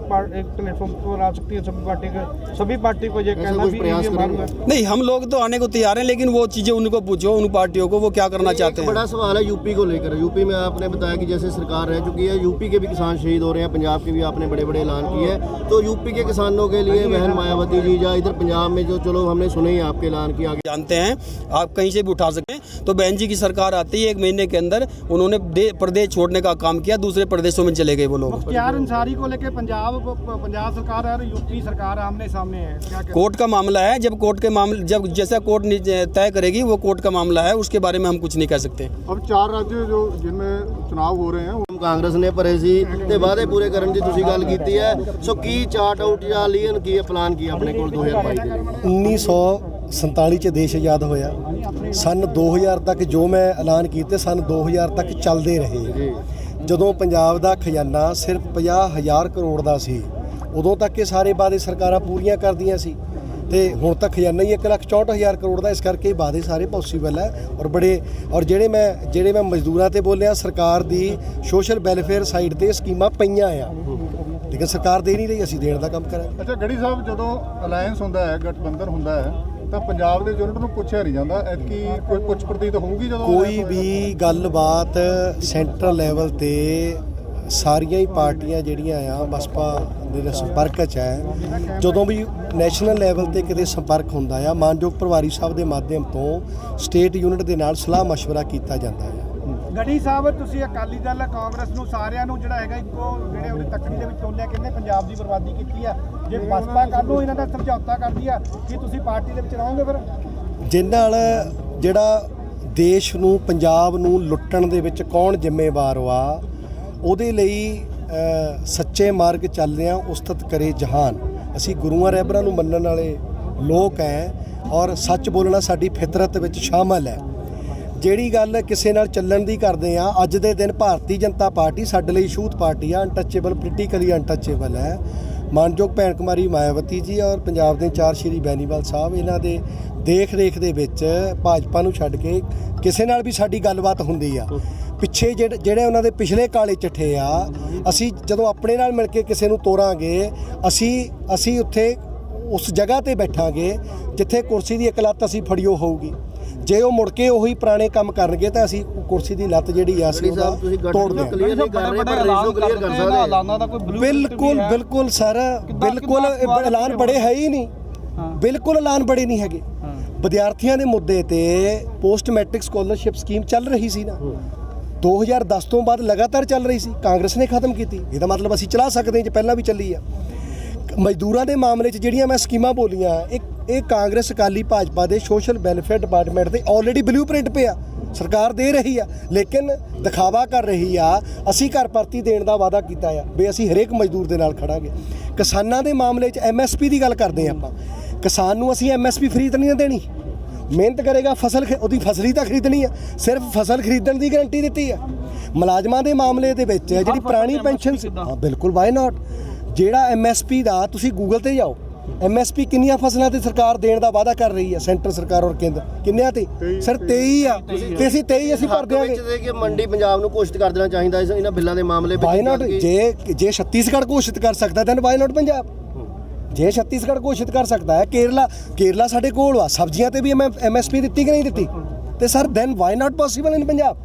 प्लेटफॉर्म पर आ सकती है सभी पार्टी को ये कहना भी
नहीं, हम लोग तो आने को तैयार हैं, लेकिन वो चीज़ें उनको पूछो, उन पार्टियों को वो क्या करना चाहते हैं।
बड़ा सवाल है यूपी को लेकर। यूपी में आपने बताया कि जैसे सरकार रह चुकी है, यूपी के भी किसान शहीद हो रहे हैं, पंजाब के भी आपने बड़े बड़े ऐलान किए हैं, तो यूपी के किसानों के लिए बहन मायावती जी, या इधर पंजाब में जो, चलो हमने सुने ही आपके ऐलान किया,
जानते हैं आप कहीं से भी उठा सकें, तो बहन जी की सरकार आती है 1 महीने के अंदर उन्होंने प्रदेश छोड़ने का काम किया, दूसरे प्रदेशों में चले गए वो लोग।
मुख्तार अंसारी को लेकर पंजाब सरकार और यूपी सरकार आमने सामने है, क्या
कोर्ट का मामला है, जब जैसा कोर्ट तय करेगी वो कोर्ट का मामला है, उसके बारे में हम कुछ नहीं कह सकते।
अब 4 राज्य जो जिनमें चुनाव हो रहे हैं,
कांग्रेस ने परहेजी ते वादे पूरे करन दी तुसी गल कीती है, सो की चार्ट आउट या ਲੀਅਨ ਕੀ ਪਲਾਨ ਕੀ ਆਪਣੇ ਕੋਲ 2022 ਦੇ ਲਈ?
1947 ਚ ਦੇਸ਼ ਆਜ਼ਾਦ ਹੋਇਆ, ਸਨ 2000 ਤੱਕ ਜੋ ਮੈਂ ਐਲਾਨ ਕੀਤੇ ਸਨ 2000 ਤੱਕ ਚੱਲਦੇ ਰਹੇ। ਜਦੋਂ ਪੰਜਾਬ ਦਾ ਖਜ਼ਾਨਾ ਸਿਰਫ 50,000 ਕਰੋੜ ਦਾ ਸੀ, ਉਦੋਂ ਤੱਕ ਇਹ ਸਾਰੇ ਵਾਅਦੇ ਸਰਕਾਰਾਂ ਪੂਰੀਆਂ ਕਰਦੀਆਂ ਸੀ। ਤੇ ਹੁਣ ਤੱਕ ਖਜ਼ਾਨਾ ਹੀ 1,64,000 ਕਰੋੜ ਦਾ, ਇਸ ਕਰਕੇ ਇਹ ਵਾਅਦੇ ਸਾਰੇ ਪੋਸੀਬਲ ਹੈ। ਔਰ ਜਿਹੜੇ ਮੈਂ ਮਜ਼ਦੂਰਾਂ ਤੇ ਬੋਲਿਆ, ਸਰਕਾਰ ਦੀ ਸੋਸ਼ਲ ਵੈਲਫੇਅਰ ਸਾਈਡ ਤੇ ਸਕੀਮਾਂ ਪਈਆਂ ਆ, ਲੇਕਿਨ ਸਰਕਾਰ ਦੇ ਨਹੀਂ ਰਹੀ, ਅਸੀਂ ਦੇਣ ਦਾ ਕੰਮ ਕਰਾਂਗੇ।
ਅੱਛਾ ਗੜੀ ਸਾਹਿਬ, ਜਦੋਂ ਅਲਾਇੰਸ ਹੁੰਦਾ ਹੈ, ਗਠਬੰਧਨ ਹੁੰਦਾ ਹੈ, ਤਾਂ ਪੰਜਾਬ ਦੇ ਯੂਨਿਟ ਨੂੰ ਪੁੱਛਿਆ ਨਹੀਂ ਜਾਂਦਾ, ਐਤਕੀ ਕੋਈ ਪੁੱਛ ਪ੍ਰਤੀਤ ਹੋਊਗੀ ਜਦੋਂ
ਕੋਈ ਵੀ ਗੱਲਬਾਤ ਸੈਂਟਰਲ ਲੈਵਲ ਤੇ ਸਾਰੀਆਂ ਹੀ ਪਾਰਟੀਆਂ ਜਿਹੜੀਆਂ ਆ ਬਸਪਾ ਦੇ ਸੰਪਰਕ 'ਚ ਹੈ। ਜਦੋਂ ਵੀ ਨੈਸ਼ਨਲ ਲੈਵਲ ਤੇ ਕਿਤੇ ਸੰਪਰਕ ਹੁੰਦਾ ਆ, ਮਾਨਯੋਗ ਪ੍ਰਭਾਰੀ ਸਾਹਿਬ ਦੇ ਮਾਧਿਅਮ ਤੋਂ ਸਟੇਟ ਯੂਨਿਟ ਦੇ ਨਾਲ ਸਲਾਹ ਮਸ਼ਵਰਾ ਕੀਤਾ ਜਾਂਦਾ ਹੈ।
ਗੜੀ ਸਾਹਿਬ, ਤੁਸੀਂ ਅਕਾਲੀ ਦਲ ਕਾਂਗਰਸ ਨੂੰ ਸਾਰਿਆਂ ਨੂੰ ਜਿਹੜਾ ਹੈਗਾ ਇੱਕੋ ਜਿਹੜੇ ਉਹਦੇ ਤੱਕੜੀ ਦੇ ਵਿੱਚ ਤੋਲਿਆ, ਕਹਿੰਦੇ ਪੰਜਾਬ ਦੀ ਬਰਬਾਦੀ ਕੀਤੀ ਆ, ਜੇ ਬਸਪਾ ਕੱਲ੍ਹ ਨੂੰ ਇਹਨਾਂ ਦਾ ਸਮਝੌਤਾ ਕਰਦੀ ਆ ਕੀ ਤੁਸੀਂ ਪਾਰਟੀ ਦੇ ਵਿੱਚ ਰਹੋਗੇ ਫਿਰ?
ਜਿਨ੍ਹਾਂ ਨਾਲ ਜਿਹੜਾ ਦੇਸ਼ ਨੂੰ, ਪੰਜਾਬ ਨੂੰ ਲੁੱਟਣ ਦੇ ਵਿੱਚ ਕੌਣ ਜ਼ਿੰਮੇਵਾਰ ਵਾ, ਉਹਦੇ ਲਈ ਸੱਚੇ ਮਾਰਗ ਚੱਲ ਰਿਹਾ, ਉਸਤਤ ਕਰੇ ਜਹਾਨ। ਅਸੀਂ ਗੁਰੂਆਂ ਰਹਿਬਰਾਂ ਨੂੰ ਮੰਨਣ ਵਾਲੇ ਲੋਕ ਹੈ ਔਰ ਸੱਚ ਬੋਲਣਾ ਸਾਡੀ ਫਿਤਰਤ ਵਿੱਚ ਸ਼ਾਮਲ ਹੈ। ਜਿਹੜੀ ਗੱਲ ਕਿਸੇ ਨਾਲ ਚੱਲਣ ਦੀ ਕਰਦੇ ਆ, ਅੱਜ ਦੇ ਦਿਨ ਭਾਰਤੀ ਜਨਤਾ ਪਾਰਟੀ ਸਾਡੇ ਲਈ ਛੂਤ ਪਾਰਟੀ ਆ, ਅਨਟੱਚੇਬਲ, ਪੋਲੀਟੀਕਲੀ ਅਨਟੱਚੇਬਲ ਹੈ। ਮਾਨਯੋਗ ਭੈਣ ਕੁਮਾਰੀ ਮਾਇਆਵਤੀ ਜੀ ਔਰ ਪੰਜਾਬ ਦੇ ਚਾਰ ਸ਼੍ਰੀ ਬੈਨੀਵਾਲ ਸਾਹਿਬ, ਇਹਨਾਂ ਦੇ ਦੇਖ ਰੇਖ ਦੇ ਵਿੱਚ ਭਾਜਪਾ ਨੂੰ ਛੱਡ ਕੇ ਕਿਸੇ ਨਾਲ ਵੀ ਸਾਡੀ ਗੱਲਬਾਤ ਹੁੰਦੀ ਆ। ਪਿੱਛੇ ਜਿਹੜੇ ਉਹਨਾਂ ਦੇ ਪਿਛਲੇ ਕਾਲੇ ਚਿੱਠੇ ਆ, ਅਸੀਂ ਜਦੋਂ ਆਪਣੇ ਨਾਲ ਮਿਲ ਕੇ ਕਿਸੇ ਨੂੰ ਤੋਰਾਂਗੇ, ਅਸੀਂ ਉੱਥੇ ਉਸ ਜਗ੍ਹਾ ਤੇ ਬੈਠਾਂਗੇ ਜਿੱਥੇ ਕੁਰਸੀ ਦੀ ਇੱਕ ਲੱਤ ਅਸੀਂ ਫੜਿਓ ਹੋਊਗੀ। ਜੇ ਉਹ ਮੁੜ ਕੇ ਉਹੀ ਪੁਰਾਣੇ ਕੰਮ ਕਰਨਗੇ ਤਾਂ ਅਸੀਂ ਕੁਰਸੀ ਦੀ ਲੱਤ ਜਿਹੜੀ ਆ ਅਸੀਂ ਤੋੜ ਦਿਆਂਗੇ।
ਕਲੀਅਰ ਨਹੀਂ ਕਰ ਰਹੇ, ਪਰ ਰੇਸ਼ੋ ਕਲੀਅਰ ਕਰ ਸਕਦੇ ਐਲਾਨਾਂ ਦਾ ਕੋਈ
ਬਿਲਕੁਲ ਸਰ, ਬਿਲਕੁਲ ਐਲਾਨ ਬੜੇ ਹੈ ਹੀ ਨਹੀਂ, ਬਿਲਕੁਲ ਐਲਾਨ ਬੜੇ ਨਹੀਂ ਹੈਗੇ। ਵਿਦਿਆਰਥੀਆਂ ਦੇ ਮੁੱਦੇ ਤੇ ਪੋਸਟ ਮੈਟ੍ਰਿਕ ਸਕਾਲਰਸ਼ਿਪ ਸਕੀਮ ਚੱਲ ਰਹੀ ਸੀ ਨਾ, 2010 ਤੋਂ ਬਾਅਦ ਲਗਾਤਾਰ ਚੱਲ ਰਹੀ ਸੀ, ਕਾਂਗਰਸ ਨੇ ਖਤਮ ਕੀਤੀ। ਇਹਦਾ ਮਤਲਬ ਅਸੀਂ ਚਲਾ ਸਕਦੇ ਹਾਂ ਜੇ ਪਹਿਲਾਂ ਵੀ ਚੱਲੀ ਆ। ਮਜ਼ਦੂਰਾਂ ਦੇ ਮਾਮਲੇ 'ਚ ਜਿਹੜੀਆਂ ਮੈਂ ਸਕੀਮਾਂ ਬੋਲੀਆਂ, ਇਹ ਕਾਂਗਰਸ, ਅਕਾਲੀ, ਭਾਜਪਾ ਦੇ ਸੋਸ਼ਲ ਵੈਲਫੇਅਰ ਡਿਪਾਰਟਮੈਂਟ ਦੇ ਆਲਰੇਡੀ ਬਲੂਪ੍ਰਿੰਟ ਪਿਆ, ਸਰਕਾਰ ਦੇ ਰਹੀ ਆ, ਲੇਕਿਨ ਦਿਖਾਵਾ ਕਰ ਰਹੀ ਆ। ਅਸੀਂ ਘਰ ਭਰਤੀ ਦੇਣ ਦਾ ਵਾਅਦਾ ਕੀਤਾ ਆ ਵੀ ਅਸੀਂ ਹਰੇਕ ਮਜ਼ਦੂਰ ਦੇ ਨਾਲ ਖੜਾਂਗੇ। ਕਿਸਾਨਾਂ ਦੇ ਮਾਮਲੇ 'ਚ MSP ਦੀ ਗੱਲ ਕਰਦੇ ਆਪਾਂ, ਕਿਸਾਨ ਨੂੰ ਅਸੀਂ MSP ਫਰੀ ਤਾਂ ਨਹੀਂ ਦੇਣੀ, ਮਿਹਨਤ ਕਰੇਗਾ, ਉਹਦੀ ਫਸਲ ਹੀ ਤਾਂ ਖਰੀਦਣੀ ਆ, ਸਿਰਫ ਫਸਲ ਖਰੀਦਣ ਦੀ ਗਰੰਟੀ ਦਿੱਤੀ ਆ। ਮੁਲਾਜ਼ਮਾਂ ਦੇ ਮਾਮਲੇ ਦੇ ਵਿੱਚ ਜਿਹੜੀ ਪੁਰਾਣੀ ਪੈਨਸ਼ਨ ਸੀ, ਹਾਂ ਬਿਲਕੁਲ, ਵਾਈ ਨਾਟ। ਜਿਹੜਾ MSP ਦਾ ਤੁਸੀਂ ਗੂਗਲ ਤੇ ਜਾਓ, MSP ਕਿੰਨੀਆਂ ਫਸਲਾਂ ਤੇ ਸਰਕਾਰ ਦੇਣ ਦਾ ਵਾਅਦਾ ਕਰ ਰਹੀ ਹੈ, ਸੈਂਟਰ ਸਰਕਾਰ ਔਰ ਕੇਂਦਰ, ਕਿੰਨਿਆਂ ਤੇ? ਸਰ 23 ਆ, ਤੇ ਅਸੀਂ 23 ਅਸੀਂ ਭਰ ਦਿਆਂਗੇ।
ਕਿ ਮੰਡੀ ਪੰਜਾਬ ਨੂੰ ਘੋਸ਼ਿਤ ਕਰ ਦੇਣਾ ਚਾਹੀਦਾ ਇਹਨਾਂ ਬਿੱਲਾਂ ਦੇ ਮਾਮਲੇ ਵਿੱਚ।
ਵਾਈ ਨਾਟ, ਜੇ ਛੱਤੀਸਗੜ੍ਹ ਘੋਸ਼ਿਤ ਕਰ ਸਕਦਾ ਤਾਂ ਵਾਈ ਨਾਟ ਪੰਜਾਬ। ਜੇ ਛੱਤੀਸਗੜ੍ਹ ਘੋਸ਼ਿਤ ਕਰ ਸਕਦਾ ਹੈ, ਕੇਰਲਾ ਸਾਡੇ ਕੋਲ ਆ, ਸਬਜ਼ੀਆਂ ਤੇ ਵੀ MSP ਦਿੱਤੀ ਕਿ ਨਹੀਂ ਦਿੱਤੀ, ਤੇ sir then why not possible in Punjab.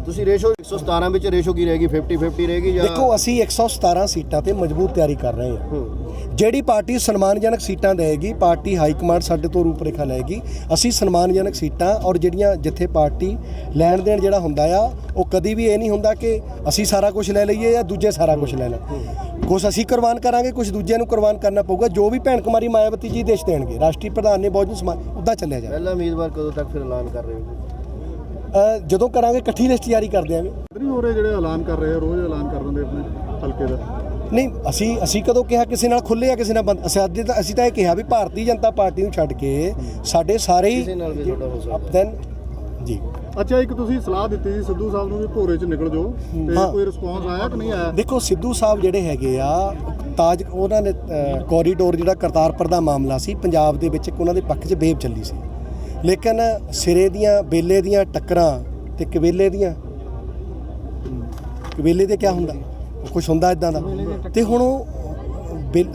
ਤੁਸੀਂ ਰੇਸ਼ੋ 117 ਵਿੱਚ ਰੇਸ਼ੋ ਕੀ ਰਹੇਗੀ, 50-50 ਰਹੇਗੀ ਜਾਂ?
ਦੇਖੋ, ਅਸੀਂ 117 ਸੀਟਾਂ ਤੇ ਮਜ਼ਬੂਤ ਤਿਆਰੀ ਕਰ ਰਹੇ ਹਾਂ। ਜਿਹੜੀ ਪਾਰਟੀ ਸਨਮਾਨਜਨਕ ਸੀਟਾਂ ਦੇਗੀ, ਪਾਰਟੀ ਹਾਈ ਕਮਾਂਡ ਸਾਡੇ ਤੋਂ ਰੂਪਰੇਖਾ ਲਏਗੀ। ਅਸੀਂ ਸਨਮਾਨਜਨਕ ਸੀਟਾਂ, ਔਰ ਜਿਹੜੀਆਂ ਜਿੱਥੇ ਪਾਰਟੀ ਲੈਣ ਦੇਣ ਜਿਹੜਾ ਹੁੰਦਾ ਆ, ਉਹ ਕਦੀ ਵੀ ਇਹ ਨਹੀਂ ਹੁੰਦਾ ਕਿ ਅਸੀਂ ਸਾਰਾ ਕੁਝ ਲੈ ਲਈਏ ਜਾਂ ਦੂਜੇ ਸਾਰਾ ਕੁਝ ਲੈ ਲੈਣ। ਕੁਛ ਅਸੀਂ ਕੁਰਬਾਨ ਕਰਾਂਗੇ, ਕੁਛ ਦੂਜਿਆਂ ਨੂੰ ਕੁਰਬਾਨ ਕਰਨਾ ਪਊਗਾ। ਜੋ ਵੀ ਭੈਣ ਕੁਮਾਰੀ ਮਾਇਆਵਤੀ ਜੀ ਦੇਸ਼ ਦੇਣਗੇ, ਰਾਸ਼ਟਰੀ ਪ੍ਰਧਾਨ ਨੇ ਬਹੁਜਨ ਸਮਾਜ, ਉੱਦਾਂ ਚੱਲਿਆ ਜਾਵੇ।
ਪਹਿਲਾ ਉਮੀਦਵਾਰ ਕਦੋਂ ਤੱਕ ਫਿਰ ਐਲਾਨ ਕਰ ਰਹੇ ਹੋ?
ਜਦੋਂ ਕਰਾਂਗੇ ਇਕੱਠੀ ਲਿਸਟ ਜਾਰੀ ਕਰ ਦਿਆਂਗੇ।
ਨਹੀਂ ਹੋ ਰਹੇ ਜਿਹੜੇ ਐਲਾਨ ਕਰ ਰਹੇ ਆ, ਰੋਜ਼ ਐਲਾਨ ਕਰ ਦਿੰਦੇ ਆਪਣੇ ਹਲਕੇ ਦਾ।
ਨਹੀਂ, ਅਸੀਂ ਕਦੋਂ ਕਿਹਾ ਕਿਸੇ ਨਾਲ ਖੁੱਲੇ ਆ ਕਿਸੇ ਨਾਲ ਬੰਦ? ਅਸੀਂ ਤਾਂ ਇਹ ਕਿਹਾ ਵੀ ਭਾਰਤੀ ਜਨਤਾ ਪਾਰਟੀ ਨੂੰ ਛੱਡ ਕੇ ਸਾਡੇ ਸਾਰੇ ਹੀ
ਕਿਸੇ ਨਾਲ ਵੀ ਤੁਹਾਡਾ ਹੋ ਸਕਦਾ
ਜੀ।
ਅੱਛਾ, ਇੱਕ ਤੁਸੀਂ ਸਲਾਹ ਦਿੱਤੀ ਸੀ ਸਿੱਧੂ ਸਾਹਿਬ ਨੂੰ ਵੀ ਭੋਰੇ 'ਚ ਨਿਕਲ ਜਾਓ, ਤੇ ਕੋਈ ਰਿਸਪੌਂਸ ਆਇਆ ਕਿ ਨਹੀਂ ਆਇਆ?
ਦੇਖੋ, ਸਿੱਧੂ ਸਾਹਿਬ ਜਿਹੜੇ ਹੈਗੇ ਆ, ਉਹਨਾਂ ਨੇ ਕੋਰੀਡੋਰ ਜਿਹੜਾ ਕਰਤਾਰਪੁਰ ਦਾ ਮਾਮਲਾ ਸੀ, ਪੰਜਾਬ ਦੇ ਵਿੱਚ ਇੱਕ ਉਹਨਾਂ ਦੇ ਪੱਖ 'ਚ ਵੇਵ ਚੱਲੀ ਸੀ, ਲੇਕਿਨ ਸਿਰੇ ਦੀਆਂ ਬੇਲੇ ਦੀਆਂ ਟੱਕਰਾਂ ਤੇ ਕਵੇਲੇ ਤੇ ਕੀ ਹੁੰਦਾ, ਕੁਛ ਹੁੰਦਾ ਇਦਾਂ ਦਾ, ਤੇ ਹੁਣ ਉਹ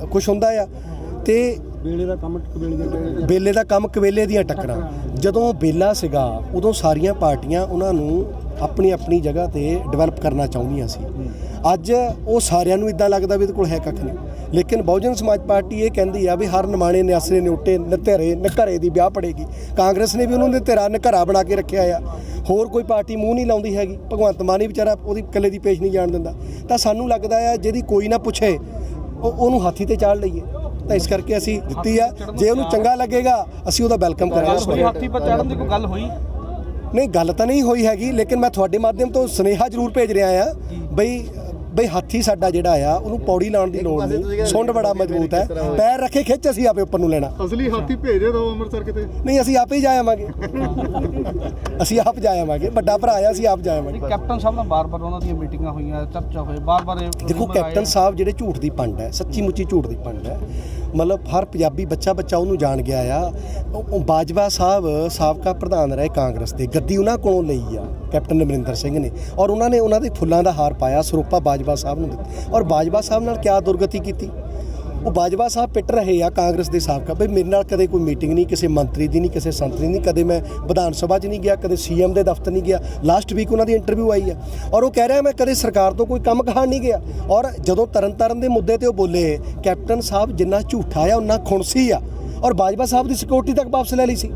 ਕੁਛ ਹੁੰਦਾ ਆ, ਤੇ ਬੇਲੇ ਦਾ ਕੰਮ ਕਵੇਲੇ ਦੀਆਂ ਟੱਕਰਾਂ। ਜਦੋਂ ਬੇਲਾ ਸੀਗਾ, ਉਦੋਂ ਸਾਰੀਆਂ ਪਾਰਟੀਆਂ ਉਹਨਾਂ ਨੂੰ ਆਪਣੀ ਆਪਣੀ ਜਗ੍ਹਾ ਤੇ ਡਿਵੈਲਪ ਕਰਨਾ ਚਾਹੁੰਦੀਆਂ ਸੀ। ਅੱਜ ਉਹ ਸਾਰਿਆਂ ਨੂੰ ਇਦਾਂ ਲੱਗਦਾ ਵੀ ਇਹਦੇ ਕੋਲ ਹੈ ਕੱਖ ਨਹੀਂ, ਲੇਕਿਨ ਬਹੁਜਨ ਸਮਾਜ ਪਾਰਟੀ ਇਹ ਕਹਿੰਦੀ ਆ ਵੀ ਹਰ ਨਿਮਾਣੇ ਨਿਆਸਰੇ ਨਿਉਟੇ ਨਤੇਰੇ ਨਘਰੇ ਦੀ ਵਿਆਹ ਪੜੇਗੀ। ਕਾਂਗਰਸ ਨੇ ਵੀ ਉਹਨੂੰ ਨਤੇਰਾ ਨਘਰਾ ਬਣਾ ਕੇ ਰੱਖਿਆ ਆ, ਹੋਰ ਕੋਈ ਪਾਰਟੀ ਮੂੰਹ ਨਹੀਂ ਲਾਉਂਦੀ ਹੈਗੀ। ਭਗਵੰਤ ਮਾਨ ਹੀ ਵਿਚਾਰਾ ਉਹਦੀ ਇਕੱਲੇ ਦੀ ਪੇਸ਼ ਨਹੀਂ ਜਾਣ ਦਿੰਦਾ। ਤਾਂ ਸਾਨੂੰ ਲੱਗਦਾ ਆ ਜਿਹਦੀ ਕੋਈ ਨਾ ਪੁੱਛੇ ਉਹਨੂੰ ਹਾਥੀ ਤੇ ਚਾੜ ਲਈਏ, ਤਾਂ ਇਸ ਕਰਕੇ ਅਸੀਂ ਦਿੱਤੀ ਆ। ਜੇ ਉਹਨੂੰ ਚੰਗਾ ਲੱਗੇਗਾ ਅਸੀਂ ਉਹਦਾ ਵੈਲਕਮ ਕਰਾਂਗੇ।
ਹਾਥੀ ਪਰ ਚੜ੍ਹਨ ਦੀ ਕੋਈ ਗੱਲ ਹੋਈ?
ਨਹੀਂ, ਗੱਲ ਤਾਂ ਨਹੀਂ ਹੋਈ ਹੈਗੀ, ਲੇਕਿਨ ਮੈਂ ਤੁਹਾਡੇ ਮਾਧਿਅਮ ਤੋਂ ਸੁਨੇਹਾ ਜ਼ਰੂਰ ਭੇਜ ਰਿਹਾ ਆ ਬਈ ਹਾਥੀ ਸਾਡਾ ਜਿਹੜਾ ਆ, ਉਹਨੂੰ ਪੌੜੀ ਲਾਉਣ ਦੀ ਲੋੜ ਨਹੀਂ, ਸੁੰਡ ਬੜਾ ਮਜ਼ਬੂਤ ਹੈ, ਪੈਰ ਰੱਖੇ ਖਿੱਚ ਅਸੀਂ ਆਪੇ ਉੱਪਰ ਨੂੰ ਲੈਣਾ।
ਅਸਲੀ ਹਾਥੀ ਭੇਜੇ ਦੋ ਅੰਮ੍ਰਿਤਸਰ ਕਿਤੇ?
ਨਹੀਂ, ਅਸੀਂ ਆਪੇ ਹੀ ਜਾ ਆਵਾਂਗੇ, ਅਸੀਂ ਆਪ ਜਾ ਆਵਾਂਗੇ, ਵੱਡਾ ਭਰਾ ਆ, ਅਸੀਂ ਆਪ ਜਾ ਆਵਾਂਗੇ।
ਕੈਪਟਨ ਸਾਹਿਬ ਨਾਲ ਬਾਰ-ਬਾਰ ਉਹਨਾਂ ਦੀਆਂ ਮੀਟਿੰਗਾਂ ਹੋਈਆਂ, ਚਰਚਾ ਹੋਈ, ਬਾਰ-ਬਾਰ।
ਦੇਖੋ, ਕੈਪਟਨ ਸਾਹਿਬ ਜਿਹੜੇ ਝੂਠ ਦੀ ਪੰਡ ਹੈ, ਸੱਚੀ ਮੁੱਚੀ ਝੂਠ ਦੀ ਪੰਡ ਹੈ, ਮਤਲਬ ਹਰ ਪੰਜਾਬੀ ਬੱਚਾ ਉਹਨੂੰ ਜਾਣ ਗਿਆ ਆ। ਉਹ ਬਾਜਵਾ ਸਾਹਿਬ ਸਾਬਕਾ ਪ੍ਰਧਾਨ ਰਹੇ ਕਾਂਗਰਸ ਦੇ, ਗੱਦੀ ਉਹਨਾਂ ਕੋਲੋਂ ਲਈ ਆ ਕੈਪਟਨ ਅਮਰਿੰਦਰ ਸਿੰਘ ਨੇ, ਔਰ ਉਹਨਾਂ ਨੇ ਉਹਨਾਂ ਦੇ ਫੁੱਲਾਂ ਦਾ ਹਾਰ ਪਾਇਆ, ਸਰੂਪਾ ਬਾਜਵਾ ਸਾਹਿਬ ਨੂੰ ਦਿੱਤੀ। ਔਰ ਬਾਜਵਾ ਸਾਹਿਬ ਨਾਲ ਕਿਆ ਦੁਰਗਤੀ ਕੀਤੀ, ਉਹ ਬਾਜਵਾ ਸਾਹਿਬ ਪਿੱਟ ਰਹੇ ਆ ਕਾਂਗਰਸ ਦੇ ਸਾਬਕਾ, ਬਈ ਮੇਰੇ ਨਾਲ ਕਦੇ ਕੋਈ ਮੀਟਿੰਗ ਨਹੀਂ, ਕਿਸੇ ਮੰਤਰੀ ਦੀ ਨਹੀਂ, ਕਿਸੇ ਸੰਤਰੀ ਨਹੀਂ, ਕਦੇ ਮੈਂ ਵਿਧਾਨ ਸਭਾ 'ਚ ਨਹੀਂ ਗਿਆ, ਕਦੇ ਸੀਐਮ ਦੇ ਦਫ਼ਤਰ ਨਹੀਂ ਗਿਆ। ਲਾਸਟ ਵੀਕ ਉਹਨਾਂ ਦੀ ਇੰਟਰਵਿਊ ਆਈ ਆ ਔਰ ਉਹ ਕਹਿ ਰਿਹਾ ਮੈਂ ਕਦੇ ਸਰਕਾਰ ਤੋਂ ਕੋਈ ਕੰਮ ਕਹਾਣ ਨਹੀਂ ਗਿਆ। ਔਰ ਜਦੋਂ ਤਰਨਤਾਰਨ ਦੇ ਮੁੱਦੇ ਤੇ ਉਹ ਬੋਲੇ, ਕੈਪਟਨ ਸਾਹਿਬ ਜਿੰਨਾ ਝੂਠਾ ਆ ਉਨਾ ਖੁਣਸੀ ਆ, ਔਰ ਬਾਜਵਾ ਸਾਹਿਬ ਦੀ ਸਿਕਿਉਰਿਟੀ ਤੱਕ ਵਾਪਸ ਲੈ ਲਈ ਸੀ,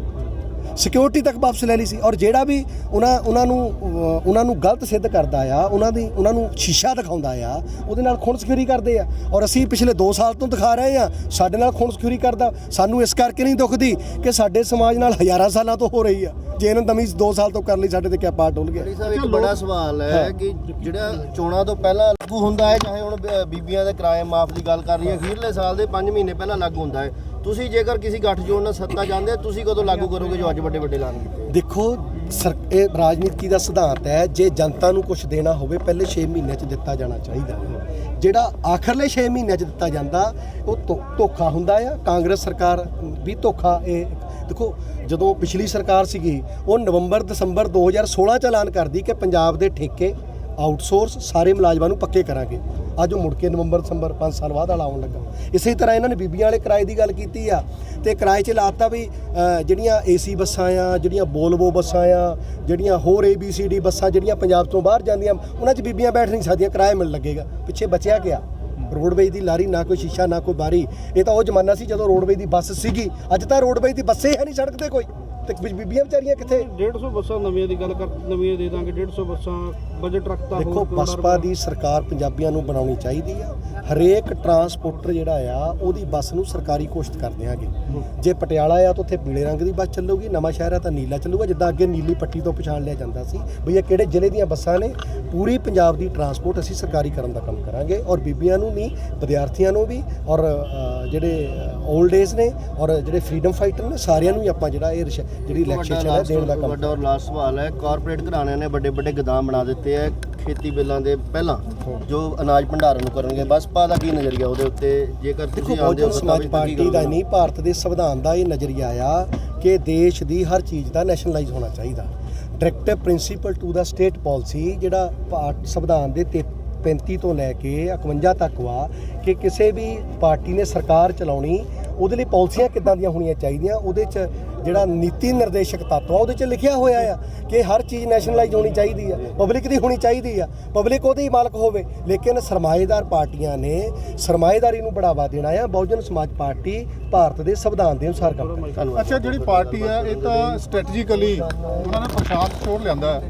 ਸਿਕਿਉਰਿਟੀ ਤੱਕ ਵਾਪਸ ਲੈ ਲਈ ਸੀ। ਔਰ ਜਿਹੜਾ ਵੀ ਉਹਨਾਂ ਨੂੰ ਗਲਤ ਸਿੱਧ ਕਰਦਾ ਆ, ਉਹਨਾਂ ਨੂੰ ਸ਼ੀਸ਼ਾ ਦਿਖਾਉਂਦਾ ਆ, ਉਹਦੇ ਨਾਲ ਖੁਣਸਖੋਰੀ ਕਰਦੇ ਆ। ਔਰ ਅਸੀਂ ਪਿਛਲੇ 2 ਸਾਲ ਤੋਂ ਦਿਖਾ ਰਹੇ ਆ ਸਾਡੇ ਨਾਲ ਖੁਣਸਖੋਰੀ ਕਰਦਾ। ਸਾਨੂੰ ਇਸ ਕਰਕੇ ਨਹੀਂ ਦੁਖਦੀ ਕਿ ਸਾਡੇ ਸਮਾਜ ਨਾਲ ਹਜ਼ਾਰਾਂ ਸਾਲਾਂ ਤੋਂ ਹੋ ਰਹੀ ਆ, ਜੇ ਇਹਨਾਂ ਤਮੀਜ਼ 2 ਸਾਲ ਤੋਂ ਕਰ ਲਈ ਸਾਡੇ ਤੇ ਕਿਆ ਪਾਰ ਡੁੱਲ ਗਿਆ।
ਸਾਹਿਬ ਇੱਕ ਬੜਾ ਸਵਾਲ ਹੈ ਕਿ ਜਿਹੜਾ ਚੋਣਾਂ ਤੋਂ ਪਹਿਲਾਂ ਲਾਗੂ ਹੁੰਦਾ ਹੈ, ਚਾਹੇ ਹੁਣ ਬੀਬੀਆਂ ਦੇ ਕਿਰਾਏ ਮਾਫ ਦੀ ਗੱਲ ਕਰ ਰਹੀ ਹੈ, ਅਖੀਰਲੇ ਸਾਲ ਦੇ 5 ਮਹੀਨੇ ਪਹਿਲਾਂ ਲਾਗੂ ਹੁੰਦਾ ਹੈ। ਤੁਸੀਂ ਜੇਕਰ ਕਿਸੇ ਗੱਠਜੋੜ ਨਾਲ ਸੱਤਾ ਚਾਹੁੰਦੇ, ਤੁਸੀਂ ਕਦੋਂ ਲਾਗੂ ਕਰੋਗੇ ਜੋ ਅੱਜ ਵੱਡੇ ਐਲਾਨ ਕੀਤੇ?
ਦੇਖੋ ਇਹ ਰਾਜਨੀਤੀ ਦਾ ਸਿਧਾਂਤ ਹੈ, ਜੇ ਜਨਤਾ ਨੂੰ ਕੁਝ ਦੇਣਾ ਹੋਵੇ ਪਹਿਲੇ 6 ਮਹੀਨਿਆਂ 'ਚ ਦਿੱਤਾ ਜਾਣਾ ਚਾਹੀਦਾ ਹੈ। ਜਿਹੜਾ ਆਖਰਲੇ 6 ਮਹੀਨਿਆਂ 'ਚ ਦਿੱਤਾ ਜਾਂਦਾ ਉਹ ਧੋਖਾ ਹੁੰਦਾ ਆ। ਕਾਂਗਰਸ ਸਰਕਾਰ ਵੀ ਧੋਖਾ, ਇਹ ਦੇਖੋ ਜਦੋਂ ਪਿਛਲੀ ਸਰਕਾਰ ਸੀਗੀ ਉਹ ਨਵੰਬਰ ਦਸੰਬਰ 2016 'ਚ ਐਲਾਨ ਕਰਦੀ ਕਿ ਪੰਜਾਬ ਦੇ ਠੇਕੇ ਆਊਟਸੋਰਸ ਸਾਰੇ ਮੁਲਾਜ਼ਮਾਂ ਨੂੰ ਪੱਕੇ ਕਰਾਂਗੇ। ਅੱਜ ਉਹ ਮੁੜ ਕੇ ਨਵੰਬਰ ਦਸੰਬਰ 5 ਸਾਲ ਬਾਅਦ ਵਾਲਾ ਆਉਣ ਲੱਗਾ। ਇਸੇ ਤਰ੍ਹਾਂ ਇਹਨਾਂ ਨੇ ਬੀਬੀਆਂ ਵਾਲੇ ਕਿਰਾਏ ਦੀ ਗੱਲ ਕੀਤੀ ਆ ਤੇ ਕਿਰਾਏ 'ਚ ਲਾਤਾ ਵੀ ਜਿਹੜੀਆਂ ਏਸੀ ਬੱਸਾਂ ਆ, ਜਿਹੜੀਆਂ ਬੋਲਵੋ ਬੱਸਾਂ ਆ, ਜਿਹੜੀਆਂ ਹੋਰ ABCD ਬੱਸਾਂ ਜਿਹੜੀਆਂ ਪੰਜਾਬ ਤੋਂ ਬਾਹਰ ਜਾਂਦੀਆਂ ਉਹਨਾਂ 'ਚ ਬੀਬੀਆਂ ਬੈਠ ਨਹੀਂ ਸਕਦੀਆਂ, ਕਿਰਾਇਆ ਮਿਲਣ ਲੱਗੇਗਾ। ਪਿੱਛੇ ਬਚਿਆ ਗਿਆ ਰੋਡਵੇਜ਼ ਦੀ ਲਾਰੀ, ਨਾ ਕੋਈ ਸ਼ੀਸ਼ਾ ਨਾ ਕੋਈ ਬਾਰੀ। ਇਹ ਤਾਂ ਉਹ ਜ਼ਮਾਨਾ ਸੀ ਜਦੋਂ ਰੋਡਵੇਜ਼ ਦੀ ਬੱਸ ਸੀਗੀ, ਅੱਜ ਤਾਂ ਰੋਡਵੇਜ਼ ਦੀ ਬੱਸੇ ਹੈ ਨਹੀਂ ਸੜਕ ਤੇ ਕੋਈ, ਤੇ ਬੀਬੀਆਂ ਵਿਚਾਰੀਆਂ ਕਿੱਥੇ?
150 ਬੱਸਾਂ ਨਵੀਆਂ ਦੀ ਗੱਲ ਕਰ, ਨਵੀਆਂ ਦੇ ਦਾਂਗੇ 150 ਬੱਸਾਂ, ਬਜਟ ਰੱਖਤਾ।
ਦੇਖੋ ਬਸਪਾ ਦੀ ਸਰਕਾਰ ਪੰਜਾਬੀਆਂ ਨੂੰ ਬਣਾਉਣੀ ਚਾਹੀਦੀ ਆ। ਹਰੇਕ ਟਰਾਂਸਪੋਰਟਰ ਜਿਹੜਾ ਆ ਉਹਦੀ ਬੱਸ ਨੂੰ ਸਰਕਾਰੀ ਘੋਸ਼ਿਤ ਕਰ ਦਿਆਂਗੇ। ਜੇ ਪਟਿਆਲਾ ਆ ਤਾਂ ਉੱਥੇ ਪੀਲੇ ਰੰਗ ਦੀ ਬੱਸ ਚੱਲੂਗੀ, ਨਵਾਂ ਸ਼ਹਿਰ ਆ ਤਾਂ ਨੀਲਾ ਚੱਲੂਗਾ, ਜਿੱਦਾਂ ਅੱਗੇ ਨੀਲੀ ਪੱਟੀ ਤੋਂ ਪਛਾਣ ਲਿਆ ਜਾਂਦਾ ਸੀ ਬਈ ਇਹ ਕਿਹੜੇ ਜ਼ਿਲ੍ਹੇ ਦੀਆਂ ਬੱਸਾਂ ਨੇ। ਪੂਰੀ ਪੰਜਾਬ ਦੀ ਟਰਾਂਸਪੋਰਟ ਅਸੀਂ ਸਰਕਾਰੀ ਕਰਨ ਦਾ ਕੰਮ ਕਰਾਂਗੇ, ਔਰ ਬੀਬੀਆਂ ਨੂੰ ਵੀ, ਵਿਦਿਆਰਥੀਆਂ ਨੂੰ ਵੀ, ਔਰ ਜਿਹੜੇ 올ਡ ਏਜ ਨੇ ਔਰ ਜਿਹੜੇ ਫਰੀडम ਫਾਈਟਰ ਨੇ, ਸਾਰਿਆਂ ਨੂੰ ਹੀ ਆਪਾਂ ਜਿਹੜਾ ਇਹ ਜਿਹੜੀ ਇਲੈਕਸ਼ਨ ਹੈ ਦੇਣ ਦਾ ਕੰਮ।
ਵੱਡਾ ਔਰ ਲਾਸਟ ਸਵਾਲ ਹੈ, ਕਾਰਪੋਰੇਟ ਘਰਾਣਿਆਂ ਨੇ ਵੱਡੇ ਗੋਦਾਮ ਬਣਾ ਦਿੱਤੇ ਹੈ ਖੇਤੀ ਬਿੱਲਾਂ ਦੇ ਪਹਿਲਾਂ, ਜੋ ਅਨਾਜ ਭੰਡਾਰਨ ਨੂੰ ਕਰਨਗੇ। ਬਸਪਾ ਦਾ ਕੀ ਨਜ਼ਰੀਆ ਉਹਦੇ ਉੱਤੇ? ਜੇਕਰ ਤੁਸੀਂ
ਬਹੁਜਨ ਸਮਾਜ ਪਾਰਟੀ ਦਾ ਨਹੀਂ, ਭਾਰਤ ਦੇ ਸੰਵਿਧਾਨ ਦਾ ਇਹ ਨਜ਼ਰੀਆ ਆ ਕਿ ਦੇਸ਼ ਦੀ ਹਰ ਚੀਜ਼ ਦਾ ਨੈਸ਼ਨਲਾਈਜ਼ ਹੋਣਾ ਚਾਹੀਦਾ। Directive principle to the state policy ਜਿਹੜਾ ਸੰਵਿਧਾਨ ਦੇ 35 ਤੋਂ ਲੈ ਕੇ 51 ਤੱਕ ਵਾ ਕਿ ਕਿਸੇ ਵੀ ਪਾਰਟੀ ਨੇ ਸਰਕਾਰ ਚਲਾਉਣੀ, ਉਹਦੇ ਲਈ ਪਾਲਿਸੀਆਂ ਕਿੱਦਾਂ ਦੀਆਂ ਹੋਣੀਆਂ ਚਾਹੀਦੀਆਂ। ਉਹਦੇ 'ਚ ਜਿਹੜਾ ਨੀਤੀ ਨਿਰਦੇਸ਼ਕ ਤੱਤ ਆ ਉਹਦੇ 'ਚ ਲਿਖਿਆ ਹੋਇਆ ਆ ਕਿ ਹਰ ਚੀਜ਼ ਨੈਸ਼ਨਲਾਈਜ਼ ਹੋਣੀ ਚਾਹੀਦੀ ਆ, ਪਬਲਿਕ ਦੀ ਹੋਣੀ ਚਾਹੀਦੀ ਆ, ਪਬਲਿਕ ਉਹਦੇ ਹੀ ਮਾਲਕ ਹੋਵੇ। ਲੇਕਿਨ ਸਰਮਾਏਦਾਰ ਪਾਰਟੀਆਂ ਨੇ ਸਰਮਾਏਦਾਰੀ ਨੂੰ ਬੜਾਵਾ ਦੇਣਾ ਆ। ਬਹੁਜਨ ਸਮਾਜ ਪਾਰਟੀ ਭਾਰਤ ਦੇ ਸੰਵਿਧਾਨ ਦੇ ਅਨੁਸਾਰ ਕੰਮ ਕਰਦੀ ਹੈ।
ਅੱਛਾ, ਜਿਹੜੀ ਪਾਰਟੀ ਹੈ ਇਹ ਤਾਂ ਸਟ੍ਰੈਟਜੀਕਲੀ ਉਹਨਾਂ ਨੇ ਪ੍ਰਸ਼ਾਂਤ ਕਿਸ਼ੋਰ ਲਿਆਂਦਾ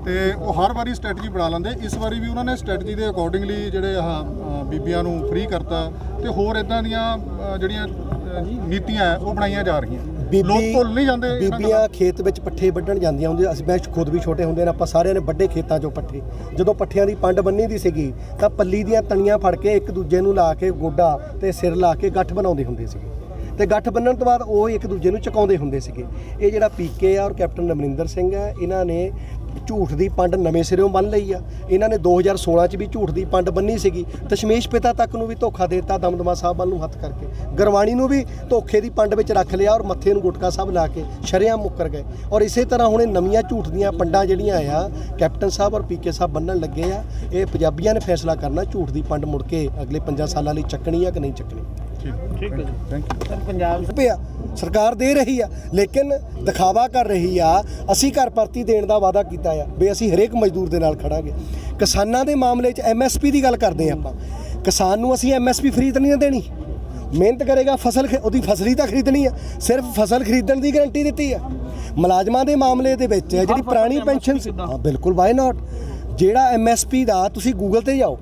ਤੇ ਉਹ ਹਰ ਵਾਰੀ ਸਟ੍ਰੈਟਜੀ ਬਣਾ ਲੈਂਦੇ। ਇਸ ਵਾਰੀ ਵੀ ਉਹਨਾਂ ਨੇ ਸਟ੍ਰੈਟਜੀ ਦੇ ਅਕੋਰਡਿੰਗਲੀ ਜਿਹੜੇ ਬੀਬੀਆਂ ਨੂੰ ਫ੍ਰੀ ਕਰਤਾ ਤੇ ਹੋਰ ਇਦਾਂ ਦੀਆਂ ਜਿਹੜੀਆਂ ਨੀਤੀਆਂ ਉਹ ਬਣਾਈਆਂ ਜਾ ਰਹੀਆਂ। ਲੋਕ ਭੁੱਲ ਨਹੀਂ ਜਾਂਦੇ।
ਬੀਬੀਆਂ ਖੇਤ ਵਿੱਚ ਪੱਠੇ ਵੱਢਣ ਜਾਂਦੀਆਂ ਹੁੰਦੀਆਂ। ਅਸੀਂ ਮੈਂ ਖੁਦ ਵੀ ਛੋਟੇ ਹੁੰਦੇ ਨੇ ਆਪਾਂ ਸਾਰਿਆਂ ਨੇ ਵੱਡੇ ਖੇਤਾਂ 'ਚੋਂ ਪੱਠੇ। ਜਦੋਂ ਪੱਠਿਆਂ ਦੀ ਪੰਡ ਬੰਨੀ ਦੀ ਸੀਗੀ ਤਾਂ ਪੱਲੀ ਦੀਆਂ ਤਣੀਆਂ ਫੜ ਕੇ ਇੱਕ ਦੂਜੇ ਨੂੰ ਲਾ ਕੇ ਗੋਡਾ ਤੇ ਸਿਰ ਲਾ ਕੇ ਗੱਠ ਬਣਾਉਂਦੇ ਹੁੰਦੇ ਸੀਗੇ ਤੇ ਗੱਠ ਬੰਨਣ ਤੋਂ ਬਾਅਦ ਉਹ ਇੱਕ ਦੂਜੇ ਨੂੰ ਚੁਕਾਉਂਦੇ ਹੁੰਦੇ ਸੀਗੇ। ਇਹ ਜਿਹੜਾ ਪੀਕੇ ਆ ਔਰ ਕੈਪਟਨ ਅਮਰਿੰਦਰ ਸਿੰਘ ਆ, ਇਹਨਾਂ ਨੇ ਝੂਠ ਦੀ ਪੰਡ ਨਵੇਂ ਸਿਰਿਓਂ ਬੰਨ ਲਈ ਆ। ਇਹਨਾਂ ਨੇ 2016 'ਚ ਵੀ ਝੂਠ ਦੀ ਪੰਡ ਬੰਨੀ ਸੀਗੀ। ਦਸ਼ਮੇਸ਼ ਪਿਤਾ ਤੱਕ ਨੂੰ ਵੀ ਧੋਖਾ ਦੇ ਦਿੱਤਾ, ਦਮਦਮਾ ਸਾਹਿਬ ਵੱਲ ਨੂੰ ਹੱਥ ਕਰਕੇ। ਗਰਵਾਣੀ ਨੂੰ ਵੀ ਧੋਖੇ ਦੀ ਪੰਡ ਵਿੱਚ ਰੱਖ ਲਿਆ ਔਰ ਮੱਥੇ ਨੂੰ ਗੁਟਕਾ ਸਾਹਿਬ ਲਾ ਕੇ ਸ਼ਰੇਆਮ ਮੁੱਕਰ ਗਏ। ਔਰ ਇਸੇ ਤਰ੍ਹਾਂ ਹੁਣ ਇਹ ਨਵੀਆਂ ਝੂਠ ਦੀਆਂ ਪੰਡਾਂ ਜਿਹੜੀਆਂ ਆ ਕੈਪਟਨ ਸਾਹਿਬ ਔਰ ਪੀਕੇ ਸਾਹਿਬ ਬੰਨਣ ਲੱਗੇ ਆ। ਇਹ ਪੰਜਾਬੀਆਂ ਨੇ ਫੈਸਲਾ ਕਰਨਾ ਝੂਠ ਦੀ ਪੰਡ ਮੁੜ ਕੇ ਅਗਲੇ 5 ਸਾਲਾਂ ਲਈ ਚੱਕਣੀ ਆ ਕਿ ਨਹੀਂ ਚੱਕਣੀ।
ਠੀਕ ਹੈ ਜੀ, ਥੈਂਕ ਯੂ।
ਸਰ ਪੰਜਾਬ
ਪਿਆ ਸਰਕਾਰ ਦੇ ਰਹੀ ਆ ਲੇਕਿਨ ਦਿਖਾਵਾ ਕਰ ਰਹੀ ਆ। ਅਸੀਂ ਘਰ ਭਰਤੀ ਦੇਣ ਦਾ ਵਾਅਦਾ ਕੀਤਾ ਆ ਵੀ ਅਸੀਂ ਹਰੇਕ ਮਜ਼ਦੂਰ ਦੇ ਨਾਲ ਖੜਾਂਗੇ। ਕਿਸਾਨਾਂ ਦੇ ਮਾਮਲੇ 'ਚ MSP ਦੀ ਗੱਲ ਕਰਦੇ ਆਪਾਂ। ਕਿਸਾਨ ਨੂੰ ਅਸੀਂ MSP ਫ੍ਰੀ ਤਾਂ ਨਹੀਂ ਦੇਣੀ। ਮਿਹਨਤ ਕਰੇਗਾ, ਫਸਲ ਉਹਦੀ ਫਸਲੀ ਤਾਂ ਖਰੀਦਣੀ ਆ। ਸਿਰਫ ਫਸਲ ਖਰੀਦਣ ਦੀ ਗਰੰਟੀ ਦਿੱਤੀ ਆ। ਮੁਲਾਜ਼ਮਾਂ ਦੇ ਮਾਮਲੇ ਦੇ ਵਿੱਚ ਜਿਹੜੀ ਪੁਰਾਣੀ ਪੈਨਸ਼ਨ ਸੀ, ਹਾਂ ਬਿਲਕੁਲ, ਵਾਈ ਨਾਟ। ਜਿਹੜਾ MSP ਦਾ ਤੁਸੀਂ ਗੂਗਲ ਤੇ ਜਾਓ,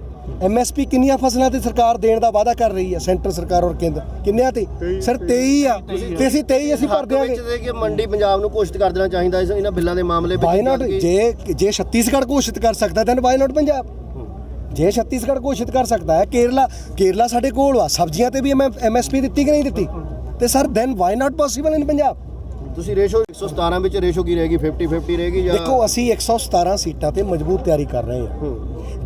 MSP ਕਿੰਨੀਆਂ ਫਸਲਾਂ ਤੇ ਸਰਕਾਰ ਦੇਣ ਦਾ ਵਾਅਦਾ ਕਰ ਰਹੀ ਹੈ ਸੈਂਟਰ ਸਰਕਾਰ ਔਰ ਕੇਂਦਰ, ਕਿੰਨਿਆਂ ਤੇ? ਸਰ 23 ਆ ਤੇ ਅਸੀਂ 23 ਅਸੀਂ ਭਰ ਦਿਆਂਗੇ।
ਕਿ ਮੰਡੀ ਪੰਜਾਬ ਨੂੰ ਘੋਸ਼ਿਤ ਕਰ ਦੇਣਾ ਚਾਹੀਦਾ ਇਹਨਾਂ ਬਿੱਲਾਂ ਦੇ ਮਾਮਲੇ ਵਿੱਚ।
Why not? ਜੇ ਛੱਤੀਸਗੜ੍ਹ ਘੋਸ਼ਿਤ ਕਰ ਸਕਦਾ ਤਾਂ ਵਾਈ ਨਾਟ ਪੰਜਾਬ? ਜੇ ਛੱਤੀਸਗੜ੍ਹ ਘੋਸ਼ਿਤ ਕਰ ਸਕਦਾ ਹੈ, ਕੇਰਲਾ ਸਾਡੇ ਕੋਲ ਆ, ਸਬਜ਼ੀਆਂ ਤੇ ਵੀ MSP ਦਿੱਤੀ ਕਿ ਨਹੀਂ ਦਿੱਤੀ? ਤੇ sir then why not possible in Punjab?
ਤੁਸੀਂ ਰੇਸ਼ੋ 117 ਵਿੱਚ ਰੇਸ਼ੋ ਕੀ ਰਹੇਗੀ 50-50 ਰਹੇਗੀ ਜਾਂ
ਦੇਖੋ ਅਸੀਂ 117 ਸੀਟਾਂ ਤੇ ਮਜ਼ਬੂਤ ਤਿਆਰੀ ਕਰ ਰਹੇ ਹਾਂ।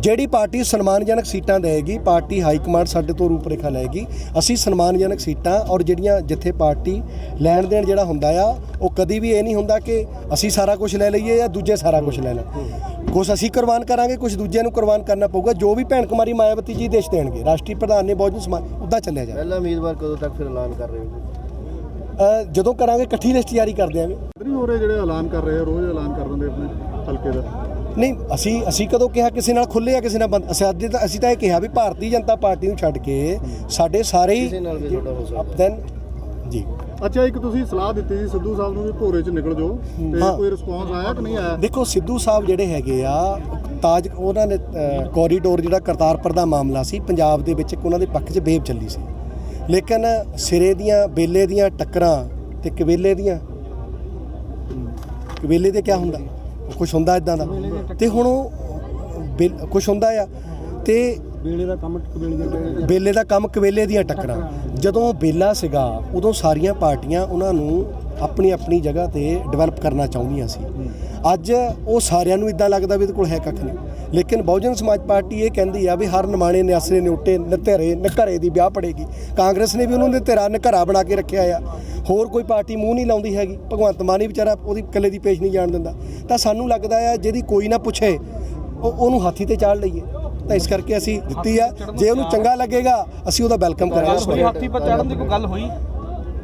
ਜਿਹੜੀ ਪਾਰਟੀ ਸਨਮਾਨਜਨਕ ਸੀਟਾਂ ਦੇਗੀ, ਪਾਰਟੀ ਹਾਈ ਕਮਾਂਡ ਸਾਡੇ ਤੋਂ ਰੂਪਰੇਖਾ ਲਏਗੀ। ਅਸੀਂ ਸਨਮਾਨਜਨਕ ਸੀਟਾਂ ਔਰ ਜਿਹੜੀਆਂ ਜਿੱਥੇ ਪਾਰਟੀ ਲੈਣ ਦੇਣ ਜਿਹੜਾ ਹੁੰਦਾ ਆ, ਉਹ ਕਦੀ ਵੀ ਇਹ ਨਹੀਂ ਹੁੰਦਾ ਕਿ ਅਸੀਂ ਸਾਰਾ ਕੁਝ ਲੈ ਲਈਏ ਜਾਂ ਦੂਜੇ ਸਾਰਾ ਕੁਝ ਲੈ ਲੈਣ। ਕੁਛ ਅਸੀਂ ਕੁਰਬਾਨ ਕਰਾਂਗੇ, ਕੁਛ ਦੂਜਿਆਂ ਨੂੰ ਕੁਰਬਾਨ ਕਰਨਾ ਪਊਗਾ। ਜੋ ਵੀ ਭੈਣ ਕੁਮਾਰੀ ਮਾਇਆਵਤੀ ਜੀ ਦੇਸ਼ ਦੇਣਗੇ, ਰਾਸ਼ਟਰੀ ਪ੍ਰਧਾਨ ਨੇ ਬਹੁਜਨ ਸਮਾਜ, ਉੱਦਾਂ ਚੱਲਿਆ ਜਾਏ।
ਪਹਿਲਾ ਉਮੀਦਵਾਰ ਕਦੋਂ ਤੱਕ ਫਿਰ ਐਲਾਨ ਕਰ ਰਹੇ ਹੋ?
ਜਦੋਂ ਕਰਾਂਗੇ ਇਕੱਠੀ ਲਿਸਟ ਜਾਰੀ ਕਰ ਦਿਆਂਗੇ।
ਨਹੀਂ ਹੋ ਰਹੇ ਜਿਹੜੇ ਐਲਾਨ ਕਰ ਰਹੇ ਆ, ਰੋਜ਼ ਐਲਾਨ ਕਰ ਦਿੰਦੇ ਆਪਣੇ ਹਲਕੇ ਦਾ।
ਨਹੀਂ ਅਸੀਂ ਕਦੋਂ ਕਿਹਾ ਕਿਸੇ ਨਾਲ ਖੁੱਲੇ ਆ ਕਿਸੇ ਨਾਲ ਬੰਦ? ਅਸੀਂ ਤਾਂ ਇਹ ਕਿਹਾ ਵੀ ਭਾਰਤੀ ਜਨਤਾ ਪਾਰਟੀ ਨੂੰ ਛੱਡ ਕੇ ਸਾਡੇ ਸਾਰੇ ਹੀ
ਕਿਸੇ ਨਾਲ ਵੀ ਤੁਹਾਡਾ ਹੋ ਸਕਦਾ
ਦੈਨ ਜੀ।
ਅੱਛਾ, ਇੱਕ ਤੁਸੀਂ ਸਲਾਹ ਦਿੱਤੀ ਸੀ ਸਿੱਧੂ ਸਾਹਿਬ ਨੂੰ ਵੀ ਭੋਰੇ 'ਚ ਨਿਕਲ ਜਾਓ, ਤੇ ਕੋਈ ਰਿਸਪੌਂਸ ਆਇਆ ਕਿ ਨਹੀਂ ਆਇਆ?
ਦੇਖੋ ਸਿੱਧੂ ਸਾਹਿਬ ਜਿਹੜੇ ਹੈਗੇ ਆ ਤਾਜ, ਉਹਨਾਂ ਨੇ ਕੋਰੀਡੋਰ ਜਿਹੜਾ ਕਰਤਾਰਪੁਰ ਦਾ ਮਾਮਲਾ ਸੀ, ਪੰਜਾਬ ਦੇ ਵਿੱਚ ਇੱਕ ਉਹਨਾਂ ਦੇ ਪੱਖ 'ਚ ਵੇਵ ਚੱਲੀ ਸੀ, ਲੇਕਿਨ ਸਿਰੇ ਦੀਆਂ ਬੇਲੇ ਦੀਆਂ ਟੱਕਰਾਂ ਤੇ ਕਵੇਲੇ ਦੇ ਕੀ ਹੁੰਦਾ, ਕੁਛ ਹੁੰਦਾ ਇਦਾਂ ਦਾ, ਤੇ ਹੁਣ ਉਹ ਕੁਛ ਹੁੰਦਾ ਆ, ਤੇ ਬੇਲੇ ਦਾ ਕੰਮ ਕਵੇਲੇ ਦੀਆਂ ਟੱਕਰਾਂ। ਜਦੋਂ ਬੇਲਾ ਸੀਗਾ ਉਦੋਂ ਸਾਰੀਆਂ ਪਾਰਟੀਆਂ ਉਹਨਾਂ ਨੂੰ ਆਪਣੀ ਆਪਣੀ ਜਗ੍ਹਾ ਤੇ ਡਿਵੈਲਪ ਕਰਨਾ ਚਾਹੁੰਦੀਆਂ ਸੀ। ਅੱਜ ਉਹ ਸਾਰਿਆਂ ਨੂੰ ਇਦਾਂ ਲੱਗਦਾ ਵੀ ਇਹਦੇ ਕੋਲ ਹੈ ਕੱਖ ਨਹੀਂ, ਲੇਕਿਨ ਬਹੁਜਨ ਸਮਾਜ ਪਾਰਟੀ ਇਹ ਕਹਿੰਦੀ ਆ ਵੀ ਹਰ ਨਿਮਾਣੇ ਨਿਆਸਰੇ ਨਿਉਟੇ ਨਤੇਰੇ ਨਘਰੇ ਦੀ ਵਿਆਹ ਪੜੇਗੀ। ਕਾਂਗਰਸ ਨੇ ਵੀ ਉਹਨਾਂ ਦੇ ਤੇਰਾ ਨਘਰਾ ਬਣਾ ਕੇ ਰੱਖਿਆ ਆ, ਹੋਰ ਕੋਈ ਪਾਰਟੀ ਮੂੰਹ ਨਹੀਂ ਲਾਉਂਦੀ ਹੈਗੀ। ਭਗਵੰਤ ਮਾਨ ਹੀ ਵਿਚਾਰਾ ਉਹਦੀ ਇਕੱਲੇ ਦੀ ਪੇਸ਼ ਨਹੀਂ ਜਾਣ ਦਿੰਦਾ। ਤਾਂ ਸਾਨੂੰ ਲੱਗਦਾ ਆ ਜਿਹਦੀ ਕੋਈ ਨਾ ਪੁੱਛੇ ਉਹਨੂੰ ਹਾਥੀ ਤੇ ਚਾੜ ਲਈਏ, ਤਾਂ ਇਸ ਕਰਕੇ ਅਸੀਂ ਦਿੱਤੀ ਆ। ਜੇ ਉਹਨੂੰ ਚੰਗਾ ਲੱਗੇਗਾ ਅਸੀਂ ਉਹਦਾ ਵੈਲਕਮ ਕਰਾਂਗੇ।
ਹਾਥੀ ਪਰ ਚੜ੍ਹਨ ਦੀ ਕੋਈ ਗੱਲ ਹੋਈ?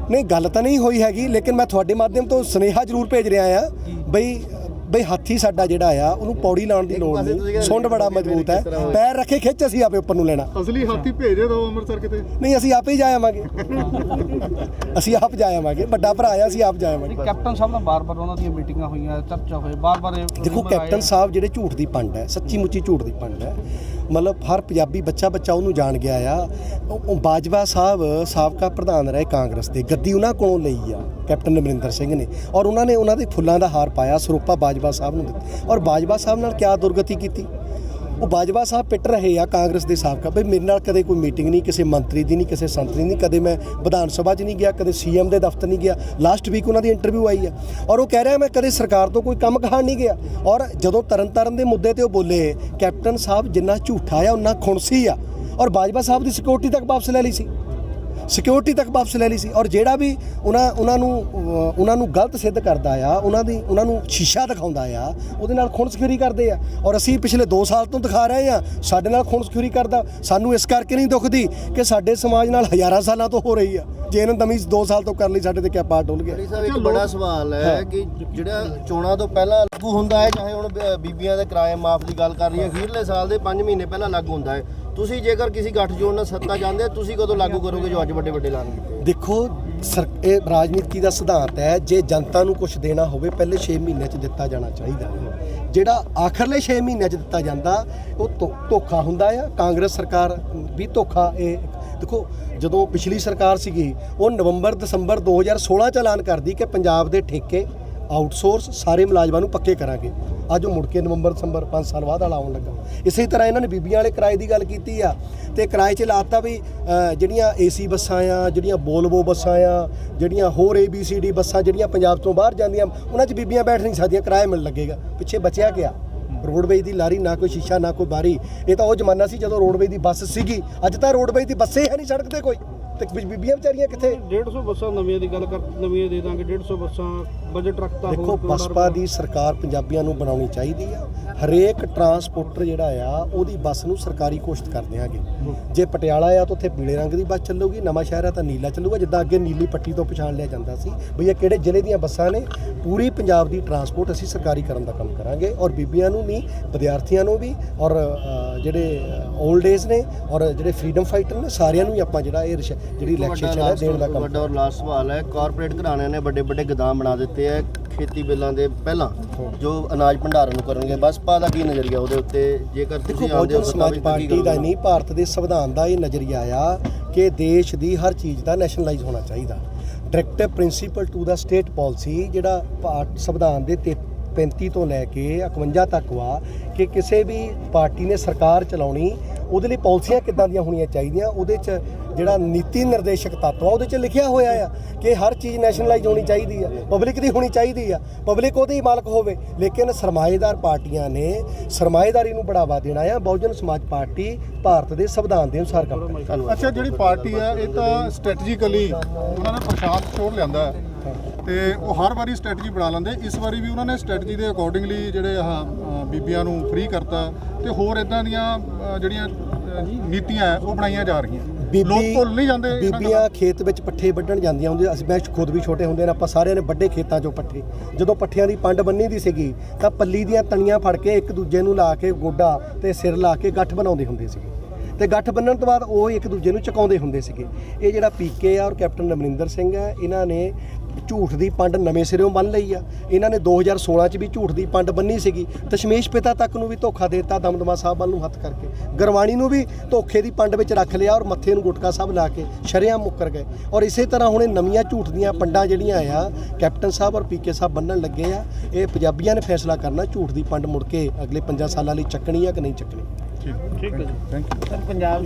ਨਹੀਂ, ਗੱਲ ਤਾਂ ਨਹੀਂ ਹੋਈ ਹੈਗੀ, ਲੇਕਿਨ ਮੈਂ ਤੁਹਾਡੇ ਮਾਧਿਅਮ ਤੋਂ ਸੁਨੇਹਾ ਜ਼ਰੂਰ ਭੇਜ ਰਿਹਾ ਆ ਬਈ ਹਾਥੀ ਸਾਡਾ ਜਿਹੜਾ ਆ ਉਹਨੂੰ ਪੌੜੀ ਲਾਉਣ ਦੀ ਲੋੜ ਨਹੀਂ, ਸੁੰਡ ਬੜਾ ਮਜ਼ਬੂਤ ਹੈ, ਪੈਰ ਰੱਖੇ ਖਿੱਚ ਅਸੀਂ ਆਪੇ ਉੱਪਰ ਨੂੰ ਲੈਣਾ।
ਅਸਲੀ ਹਾਥੀ ਭੇਜੇ ਦੋ ਅੰਮ੍ਰਿਤਸਰ ਕਿਤੇ?
ਨਹੀਂ, ਅਸੀਂ ਆਪੇ ਹੀ ਜਾ ਆਵਾਂਗੇ। ਅਸੀਂ ਆਪ ਜਾ ਆਵਾਂਗੇ, ਵੱਡਾ ਭਰਾ ਆ, ਅਸੀਂ ਆਪ ਜਾ ਆਵਾਂਗੇ।
ਕੈਪਟਨ ਸਾਹਿਬ ਨਾਲ ਬਾਰ-ਬਾਰ ਉਹਨਾਂ ਦੀਆਂ ਮੀਟਿੰਗਾਂ ਹੋਈਆਂ, ਚਰਚਾ ਹੋਈ, ਬਾਰ-ਬਾਰ
ਦੇਖੋ ਕੈਪਟਨ ਸਾਹਿਬ ਜਿਹੜੇ ਝੂਠ ਦੀ ਪੰਡ ਹੈ, ਸੱਚੀ ਮੁੱਚੀ ਝੂਠ ਦੀ ਪੰਡ ਹੈ। ਮਤਲਬ ਹਰ ਪੰਜਾਬੀ ਬੱਚਾ ਉਹਨੂੰ ਜਾਣ ਗਿਆ ਆ। ਉਹ ਬਾਜਵਾ ਸਾਹਿਬ ਸਾਬਕਾ ਪ੍ਰਧਾਨ ਰਹੇ ਕਾਂਗਰਸ ਦੇ, ਗੱਦੀ ਉਹਨਾਂ ਕੋਲੋਂ ਲਈ ਆ ਕੈਪਟਨ ਅਮਰਿੰਦਰ ਸਿੰਘ ਨੇ, ਔਰ ਉਹਨਾਂ ਨੇ ਉਹਨਾਂ ਦੇ ਫੁੱਲਾਂ ਦਾ ਹਾਰ ਪਾਇਆ, ਸਰੂਪਾ ਬਾਜਵਾ ਸਾਹਿਬ ਨੂੰ ਦਿੱਤਾ। ਔਰ ਬਾਜਵਾ ਸਾਹਿਬ ਨਾਲ ਕਿਆ ਦੁਰਗਤੀ ਕੀਤੀ? ਉਹ ਬਾਜਵਾ ਸਾਹਿਬ ਪਿੱਟ ਰਹੇ ਆ ਕਾਂਗਰਸ ਦੇ ਸਾਬਕਾ, ਬਈ ਮੇਰੇ ਨਾਲ ਕਦੇ ਕੋਈ ਮੀਟਿੰਗ ਨਹੀਂ, ਕਿਸੇ ਮੰਤਰੀ ਦੀ ਨਹੀਂ, ਕਿਸੇ ਸੰਤਰੀ ਨਹੀਂ, ਕਦੇ ਮੈਂ ਵਿਧਾਨ ਸਭਾ 'ਚ ਨਹੀਂ ਗਿਆ, ਕਦੇ ਸੀਐਮ ਦੇ ਦਫ਼ਤਰ ਨਹੀਂ ਗਿਆ। ਲਾਸਟ ਵੀਕ ਉਹਨਾਂ ਦੀ ਇੰਟਰਵਿਊ ਆਈ ਆ ਔਰ ਉਹ ਕਹਿ ਰਿਹਾ ਮੈਂ ਕਦੇ ਸਰਕਾਰ ਤੋਂ ਕੋਈ ਕੰਮ ਕਹਾਣ ਨਹੀਂ ਗਿਆ। ਔਰ ਜਦੋਂ ਤਰਨਤਾਰਨ ਦੇ ਮੁੱਦੇ ਤੇ ਉਹ ਬੋਲੇ, ਕੈਪਟਨ ਸਾਹਿਬ ਜਿੰਨਾ ਝੂਠਾ ਆ ਉਹਨਾਂ ਖੁਣਸੀ ਆ, ਔਰ ਬਾਜਵਾ ਸਾਹਿਬ ਦੀ ਸਿਕਿਉਰਿਟੀ ਤੱਕ ਵਾਪਸ ਲੈ ਲਈ ਸੀ, ਔਰ ਜਿਹੜਾ ਵੀ ਉਹਨਾਂ ਨੂੰ ਗਲਤ ਸਿੱਧ ਕਰਦਾ ਆ, ਉਹਨਾਂ ਨੂੰ ਸ਼ੀਸ਼ਾ ਦਿਖਾਉਂਦਾ ਆ, ਉਹਦੇ ਨਾਲ ਖੁਣਸਖੋਰੀ ਕਰਦੇ ਆ। ਔਰ ਅਸੀਂ ਪਿਛਲੇ 2 ਸਾਲ ਤੋਂ ਦਿਖਾ ਰਹੇ ਆ ਸਾਡੇ ਨਾਲ ਖੁਣਸਖੋਰੀ ਕਰਦਾ। ਸਾਨੂੰ ਇਸ ਕਰਕੇ ਨਹੀਂ ਦੁਖਦੀ ਕਿ ਸਾਡੇ ਸਮਾਜ ਨਾਲ ਹਜ਼ਾਰਾਂ ਸਾਲਾਂ ਤੋਂ ਹੋ ਰਹੀ ਆ। ਜੇ ਇਹਨਾਂ ਤਮੀਜ਼ 2 ਸਾਲ ਤੋਂ ਕਰ ਲਈ, ਸਾਡੇ ਤੇ ਕਿਆ ਪਾਰ ਡੁੱਲ ਗਿਆ।
ਇੱਕ ਬੜਾ ਸਵਾਲ ਹੈ ਕਿ ਜਿਹੜਾ ਚੋਣਾਂ ਤੋਂ ਪਹਿਲਾਂ ਲਾਗੂ ਹੁੰਦਾ ਹੈ, ਚਾਹੇ ਹੁਣ ਬੀਬੀਆਂ ਦੇ ਕਿਰਾਏ ਮਾਫ ਦੀ ਗੱਲ ਕਰ ਰਹੀ ਹੈ, ਅਖੀਰਲੇ ਸਾਲ ਦੇ 5 ਮਹੀਨੇ ਪਹਿਲਾਂ ਲਾਗੂ ਹੁੰਦਾ ਹੈ। ਤੁਸੀਂ ਜੇਕਰ ਕਿਸੇ ਗੱਠਜੋੜ ਨਾਲ ਸੱਤਾ ਚਾਹੁੰਦੇ, ਤੁਸੀਂ ਕਦੋਂ ਲਾਗੂ ਕਰੋਗੇ ਜੋ ਅੱਜ ਵੱਡੇ ਐਲਾਨ ਕੀਤੇ?
ਦੇਖੋ ਇਹ ਰਾਜਨੀਤੀ ਦਾ ਸਿਧਾਂਤ ਹੈ, ਜੇ ਜਨਤਾ ਨੂੰ ਕੁਝ ਦੇਣਾ ਹੋਵੇ ਪਹਿਲੇ 6 ਮਹੀਨਿਆਂ 'ਚ ਦਿੱਤਾ ਜਾਣਾ ਚਾਹੀਦਾ ਹੈ। ਜਿਹੜਾ ਆਖਰਲੇ 6 ਮਹੀਨਿਆਂ 'ਚ ਦਿੱਤਾ ਜਾਂਦਾ ਉਹ ਧੋਖਾ ਹੁੰਦਾ ਆ। ਕਾਂਗਰਸ ਸਰਕਾਰ ਵੀ ਧੋਖਾ। ਇਹ ਦੇਖੋ ਜਦੋਂ ਪਿਛਲੀ ਸਰਕਾਰ ਸੀਗੀ ਉਹ ਨਵੰਬਰ ਦਸੰਬਰ 2016 'ਚ ਐਲਾਨ ਕਰਦੀ ਕਿ ਪੰਜਾਬ ਦੇ ਠੇਕੇ ਆਊਟਸੋਰਸ ਸਾਰੇ ਮੁਲਾਜ਼ਮਾਂ ਨੂੰ ਪੱਕੇ ਕਰਾਂਗੇ। ਅੱਜ ਉਹ ਮੁੜ ਕੇ ਨਵੰਬਰ ਦਸੰਬਰ 5 ਸਾਲ ਬਾਅਦ ਵਾਲਾ ਆਉਣ ਲੱਗਾ। ਇਸੇ ਤਰ੍ਹਾਂ ਇਹਨਾਂ ਨੇ ਬੀਬੀਆਂ ਵਾਲੇ ਕਿਰਾਏ ਦੀ ਗੱਲ ਕੀਤੀ ਆ, ਤੇ ਕਿਰਾਏ 'ਚ ਲਾਤਾ ਵੀ ਜਿਹੜੀਆਂ ਏਸੀ ਬੱਸਾਂ ਆ, ਜਿਹੜੀਆਂ ਬੋਲਵੋ ਬੱਸਾਂ ਆ, ਜਿਹੜੀਆਂ ਹੋਰ ABCD ਬੱਸਾਂ ਜਿਹੜੀਆਂ ਪੰਜਾਬ ਤੋਂ ਬਾਹਰ ਜਾਂਦੀਆਂ, ਉਹਨਾਂ 'ਚ ਬੀਬੀਆਂ ਬੈਠ ਨਹੀਂ ਸਕਦੀਆਂ, ਕਿਰਾਇਆ ਮਿਲ ਲੱਗੇਗਾ। ਪਿੱਛੇ ਬਚਿਆ ਗਿਆ ਰੋਡਵੇਜ਼ ਦੀ ਲਾਰੀ, ਨਾ ਕੋਈ ਸ਼ੀਸ਼ਾ ਨਾ ਕੋਈ ਬਾਰੀ। ਇਹ ਤਾਂ ਉਹ ਜ਼ਮਾਨਾ ਸੀ ਜਦੋਂ ਰੋਡਵੇਜ਼ ਦੀ ਬੱਸ ਸੀਗੀ, ਅੱਜ ਤਾਂ ਰੋਡਵੇਜ਼ ਦੀ ਬੱਸੇ ਹੈ ਨਹੀਂ ਸੜਕ ਤੇ ਕੋਈ, ਤੇ ਬੀਬੀਆਂ ਵਿਚਾਰੀਆਂ ਕਿੱਥੇ?
150 ਬੱਸਾਂ ਨਵੀਆਂ ਦੀ ਗੱਲ ਕਰ, ਨਵੀਆਂ ਦੇ ਦਾਂਗੇ 150 ਬੱਸਾਂ, ਬਜਟ ਰੱਖਤਾ।
ਦੇਖੋ ਬਸਪਾ ਦੀ ਸਰਕਾਰ ਪੰਜਾਬੀਆਂ ਨੂੰ ਬਣਾਉਣੀ ਚਾਹੀਦੀ ਆ। ਹਰੇਕ ਟਰਾਂਸਪੋਰਟਰ ਜਿਹੜਾ ਆ ਉਹਦੀ ਬੱਸ ਨੂੰ ਸਰਕਾਰੀ ਘੋਸ਼ਿਤ ਕਰ ਦਿਆਂਗੇ। ਜੇ ਪਟਿਆਲਾ ਆ ਤਾਂ ਉੱਥੇ ਪੀਲੇ ਰੰਗ ਦੀ ਬੱਸ ਚੱਲੂਗੀ, ਨਵਾਂ ਸ਼ਹਿਰ ਆ ਤਾਂ ਨੀਲਾ ਚੱਲੂਗਾ, ਜਿੱਦਾਂ ਅੱਗੇ ਨੀਲੀ ਪੱਟੀ ਤੋਂ ਪਛਾਣ ਲਿਆ ਜਾਂਦਾ ਸੀ ਬਈ ਇਹ ਕਿਹੜੇ ਜ਼ਿਲ੍ਹੇ ਦੀਆਂ ਬੱਸਾਂ ਨੇ। ਪੂਰੀ ਪੰਜਾਬ ਦੀ ਟਰਾਂਸਪੋਰਟ ਅਸੀਂ ਸਰਕਾਰੀ ਕਰਨ ਦਾ ਕੰਮ ਕਰਾਂਗੇ, ਔਰ ਬੀਬੀਆਂ ਨੂੰ ਵੀ, ਵਿਦਿਆਰਥੀਆਂ ਨੂੰ ਵੀ, ਔਰ ਜਿਹੜੇ 올ਡ ਏਜ ਨੇ ਔਰ ਜਿਹੜੇ ਫਰੀडम ਫਾਈਟਰ ਨੇ, ਸਾਰਿਆਂ ਨੂੰ ਹੀ ਆਪਾਂ ਜਿਹੜਾ ਇਹ ਜਿਹੜੀ ਇਲੈਕਸ਼ਨ ਹੈ ਦੇਣ ਦਾ ਕੰਮ।
ਵੱਡਾ ਔਰ ਲਾਸਟ ਸਵਾਲ ਹੈ, ਕਾਰਪੋਰੇਟ ਘਰਾਣਿਆਂ ਨੇ ਵੱਡੇ ਗੋਦਾਮ ਬਣਾ ਦਿੱਤੇ ਹੈ ਖੇਤੀ ਬਿੱਲਾਂ ਦੇ ਪਹਿਲਾਂ, ਜੋ ਅਨਾਜ ਭੰਡਾਰਨ ਨੂੰ ਕਰਨਗੇ। ਬਸਪਾ ਦਾ ਕੀ ਨਜ਼ਰੀਆ ਉਹਦੇ ਉੱਤੇ? ਜੇਕਰ ਤੁਸੀਂ
ਬਹੁਜਨ ਸਮਾਜ ਪਾਰਟੀ ਦਾ ਨਹੀਂ, ਭਾਰਤ ਦੇ ਸੰਵਿਧਾਨ ਦਾ ਇਹ ਨਜ਼ਰੀਆ ਆ ਕਿ ਦੇਸ਼ ਦੀ ਹਰ ਚੀਜ਼ ਦਾ ਨੈਸ਼ਨਲਾਈਜ਼ ਹੋਣਾ ਚਾਹੀਦਾ। Directive principle to the state policy ਜਿਹੜਾ ਸੰਵਿਧਾਨ ਦੇ 35 ਤੋਂ ਲੈ ਕੇ 51 ਤੱਕ ਵਾ ਕਿ ਕਿਸੇ ਵੀ ਪਾਰਟੀ ਨੇ ਸਰਕਾਰ ਚਲਾਉਣੀ, ਉਹਦੇ ਲਈ ਪਾਲਿਸੀਆਂ ਕਿੱਦਾਂ ਦੀਆਂ ਹੋਣੀਆਂ ਚਾਹੀਦੀਆਂ, ਉਹਦੇ 'ਚ ਜਿਹੜਾ ਨੀਤੀ ਨਿਰਦੇਸ਼ਕ ਤੱਤ ਆ ਉਹਦੇ 'ਚ ਲਿਖਿਆ ਹੋਇਆ ਆ ਕਿ ਹਰ ਚੀਜ਼ ਨੈਸ਼ਨਲਾਈਜ਼ ਹੋਣੀ ਚਾਹੀਦੀ ਆ, ਪਬਲਿਕ ਦੀ ਹੋਣੀ ਚਾਹੀਦੀ ਆ, ਪਬਲਿਕ ਉਹਦੇ ਹੀ ਮਾਲਕ ਹੋਵੇ। ਲੇਕਿਨ ਸਰਮਾਏਦਾਰ ਪਾਰਟੀਆਂ ਨੇ ਸਰਮਾਏਦਾਰੀ ਨੂੰ ਬੜਾਵਾ ਦੇਣਾ ਆ। ਬਹੁਜਨ ਸਮਾਜ ਪਾਰਟੀ ਭਾਰਤ ਦੇ ਸੰਵਿਧਾਨ ਦੇ ਅਨੁਸਾਰ ਕੰਮ ਕਰਦੀ ਹੈ। ਧੰਨਵਾਦ।
ਅੱਛਾ, ਜਿਹੜੀ ਪਾਰਟੀ ਹੈ ਇਹ ਤਾਂ ਸਟ੍ਰੈਟਜੀਕਲੀ ਉਹਨਾਂ ਨੇ ਪ੍ਰਸ਼ਾਂਤ ਕਿਸ਼ੋਰ ਲਿਆਂਦਾ ਹੈ ਤੇ ਉਹ ਹਰ ਵਾਰੀ ਸਟ੍ਰੈਟਜੀ ਬਣਾ ਲੈਂਦੇ। ਇਸ ਵਾਰੀ ਵੀ ਉਹਨਾਂ ਨੇ ਸਟ੍ਰੈਟਜੀ ਦੇ ਅਕੋਰਡਿੰਗਲੀ ਜਿਹੜੇ ਬੀਬੀਆਂ ਨੂੰ ਫ੍ਰੀ ਕਰਤਾ ਤੇ ਹੋਰ ਇਦਾਂ ਦੀਆਂ ਜਿਹੜੀਆਂ ਨੀਤੀਆਂ ਹੈ ਉਹ ਬਣਾਈਆਂ ਜਾ ਰਹੀਆਂ। ਲੋਕ ਭੁੱਲ ਨਹੀਂ ਜਾਂਦੇ ਇਹਨਾਂ
ਬੀਬੀਆਂ ਖੇਤ ਵਿੱਚ ਪੱਠੇ ਵੱਢਣ ਜਾਂਦੀਆਂ ਹੁੰਦੀਆਂ। ਅਸੀਂ ਮੈਂ ਖੁਦ ਵੀ ਛੋਟੇ ਹੁੰਦੇ ਨੇ ਆਪਾਂ ਸਾਰਿਆਂ ਨੇ ਵੱਡੇ ਖੇਤਾਂ 'ਚੋਂ ਪੱਠੇ। ਜਦੋਂ ਪੱਠਿਆਂ ਦੀ ਪੰਡ ਬੰਨੀ ਦੀ ਸੀਗੀ ਤਾਂ ਪੱਲੀ ਦੀਆਂ ਤਣੀਆਂ ਫੜ ਕੇ ਇੱਕ ਦੂਜੇ ਨੂੰ ਲਾ ਕੇ ਗੋਡਾ ਤੇ ਸਿਰ ਲਾ ਕੇ ਗੱਠ ਬਣਾਉਂਦੇ ਹੁੰਦੇ ਸੀਗੇ ਤੇ ਗੱਠ ਬੰਨਣ ਤੋਂ ਬਾਅਦ ਉਹ ਇੱਕ ਦੂਜੇ ਨੂੰ ਚੁਕਾਉਂਦੇ ਹੁੰਦੇ ਸੀਗੇ। ਇਹ ਜਿਹੜਾ ਪੀਕੇ ਆ ਔਰ ਕੈਪਟਨ ਅਮਰਿੰਦਰ ਸਿੰਘ ਹੈ, ਇਹਨਾਂ ਨੇ ਝੂਠ ਦੀ ਪੰਡ ਨਵੇਂ ਸਿਰਿਓਂ ਬੰਨ ਲਈ ਆ। ਇਹਨਾਂ ਨੇ 2016 'ਚ ਵੀ ਝੂਠ ਦੀ ਪੰਡ ਬੰਨੀ ਸੀਗੀ। ਦਸ਼ਮੇਸ਼ ਪਿਤਾ ਤੱਕ ਨੂੰ ਵੀ ਧੋਖਾ ਦੇ ਦਿੱਤਾ, ਦਮਦਮਾ ਸਾਹਿਬ ਵੱਲ ਨੂੰ ਹੱਥ ਕਰਕੇ। ਗਰਵਾਣੀ ਨੂੰ ਵੀ ਧੋਖੇ ਦੀ ਪੰਡ ਵਿੱਚ ਰੱਖ ਲਿਆ ਔਰ ਮੱਥੇ ਨੂੰ ਗੁਟਕਾ ਸਾਹਿਬ ਲਾ ਕੇ ਸ਼ਰੇਆਮ ਮੁੱਕਰ ਗਏ। ਔਰ ਇਸੇ ਤਰ੍ਹਾਂ ਹੁਣ ਇਹ ਨਵੀਆਂ ਝੂਠ ਦੀਆਂ ਪੰਡਾਂ ਜਿਹੜੀਆਂ ਆ ਕੈਪਟਨ ਸਾਹਿਬ ਔਰ ਪੀਕੇ ਸਾਹਿਬ ਬੰਨਣ ਲੱਗੇ ਆ। ਇਹ ਪੰਜਾਬੀਆਂ ਨੇ ਫੈਸਲਾ ਕਰਨਾ ਝੂਠ ਦੀ ਪੰਡ ਮੁੜ ਕੇ ਅਗਲੇ 5 ਸਾਲਾਂ ਲਈ ਚੱਕਣੀ ਆ ਕਿ ਨਹੀਂ ਚੱਕਣੀ।
ਠੀਕ ਹੈ ਜੀ, ਥੈਂਕ ਯੂ।
ਪੰਜਾਬ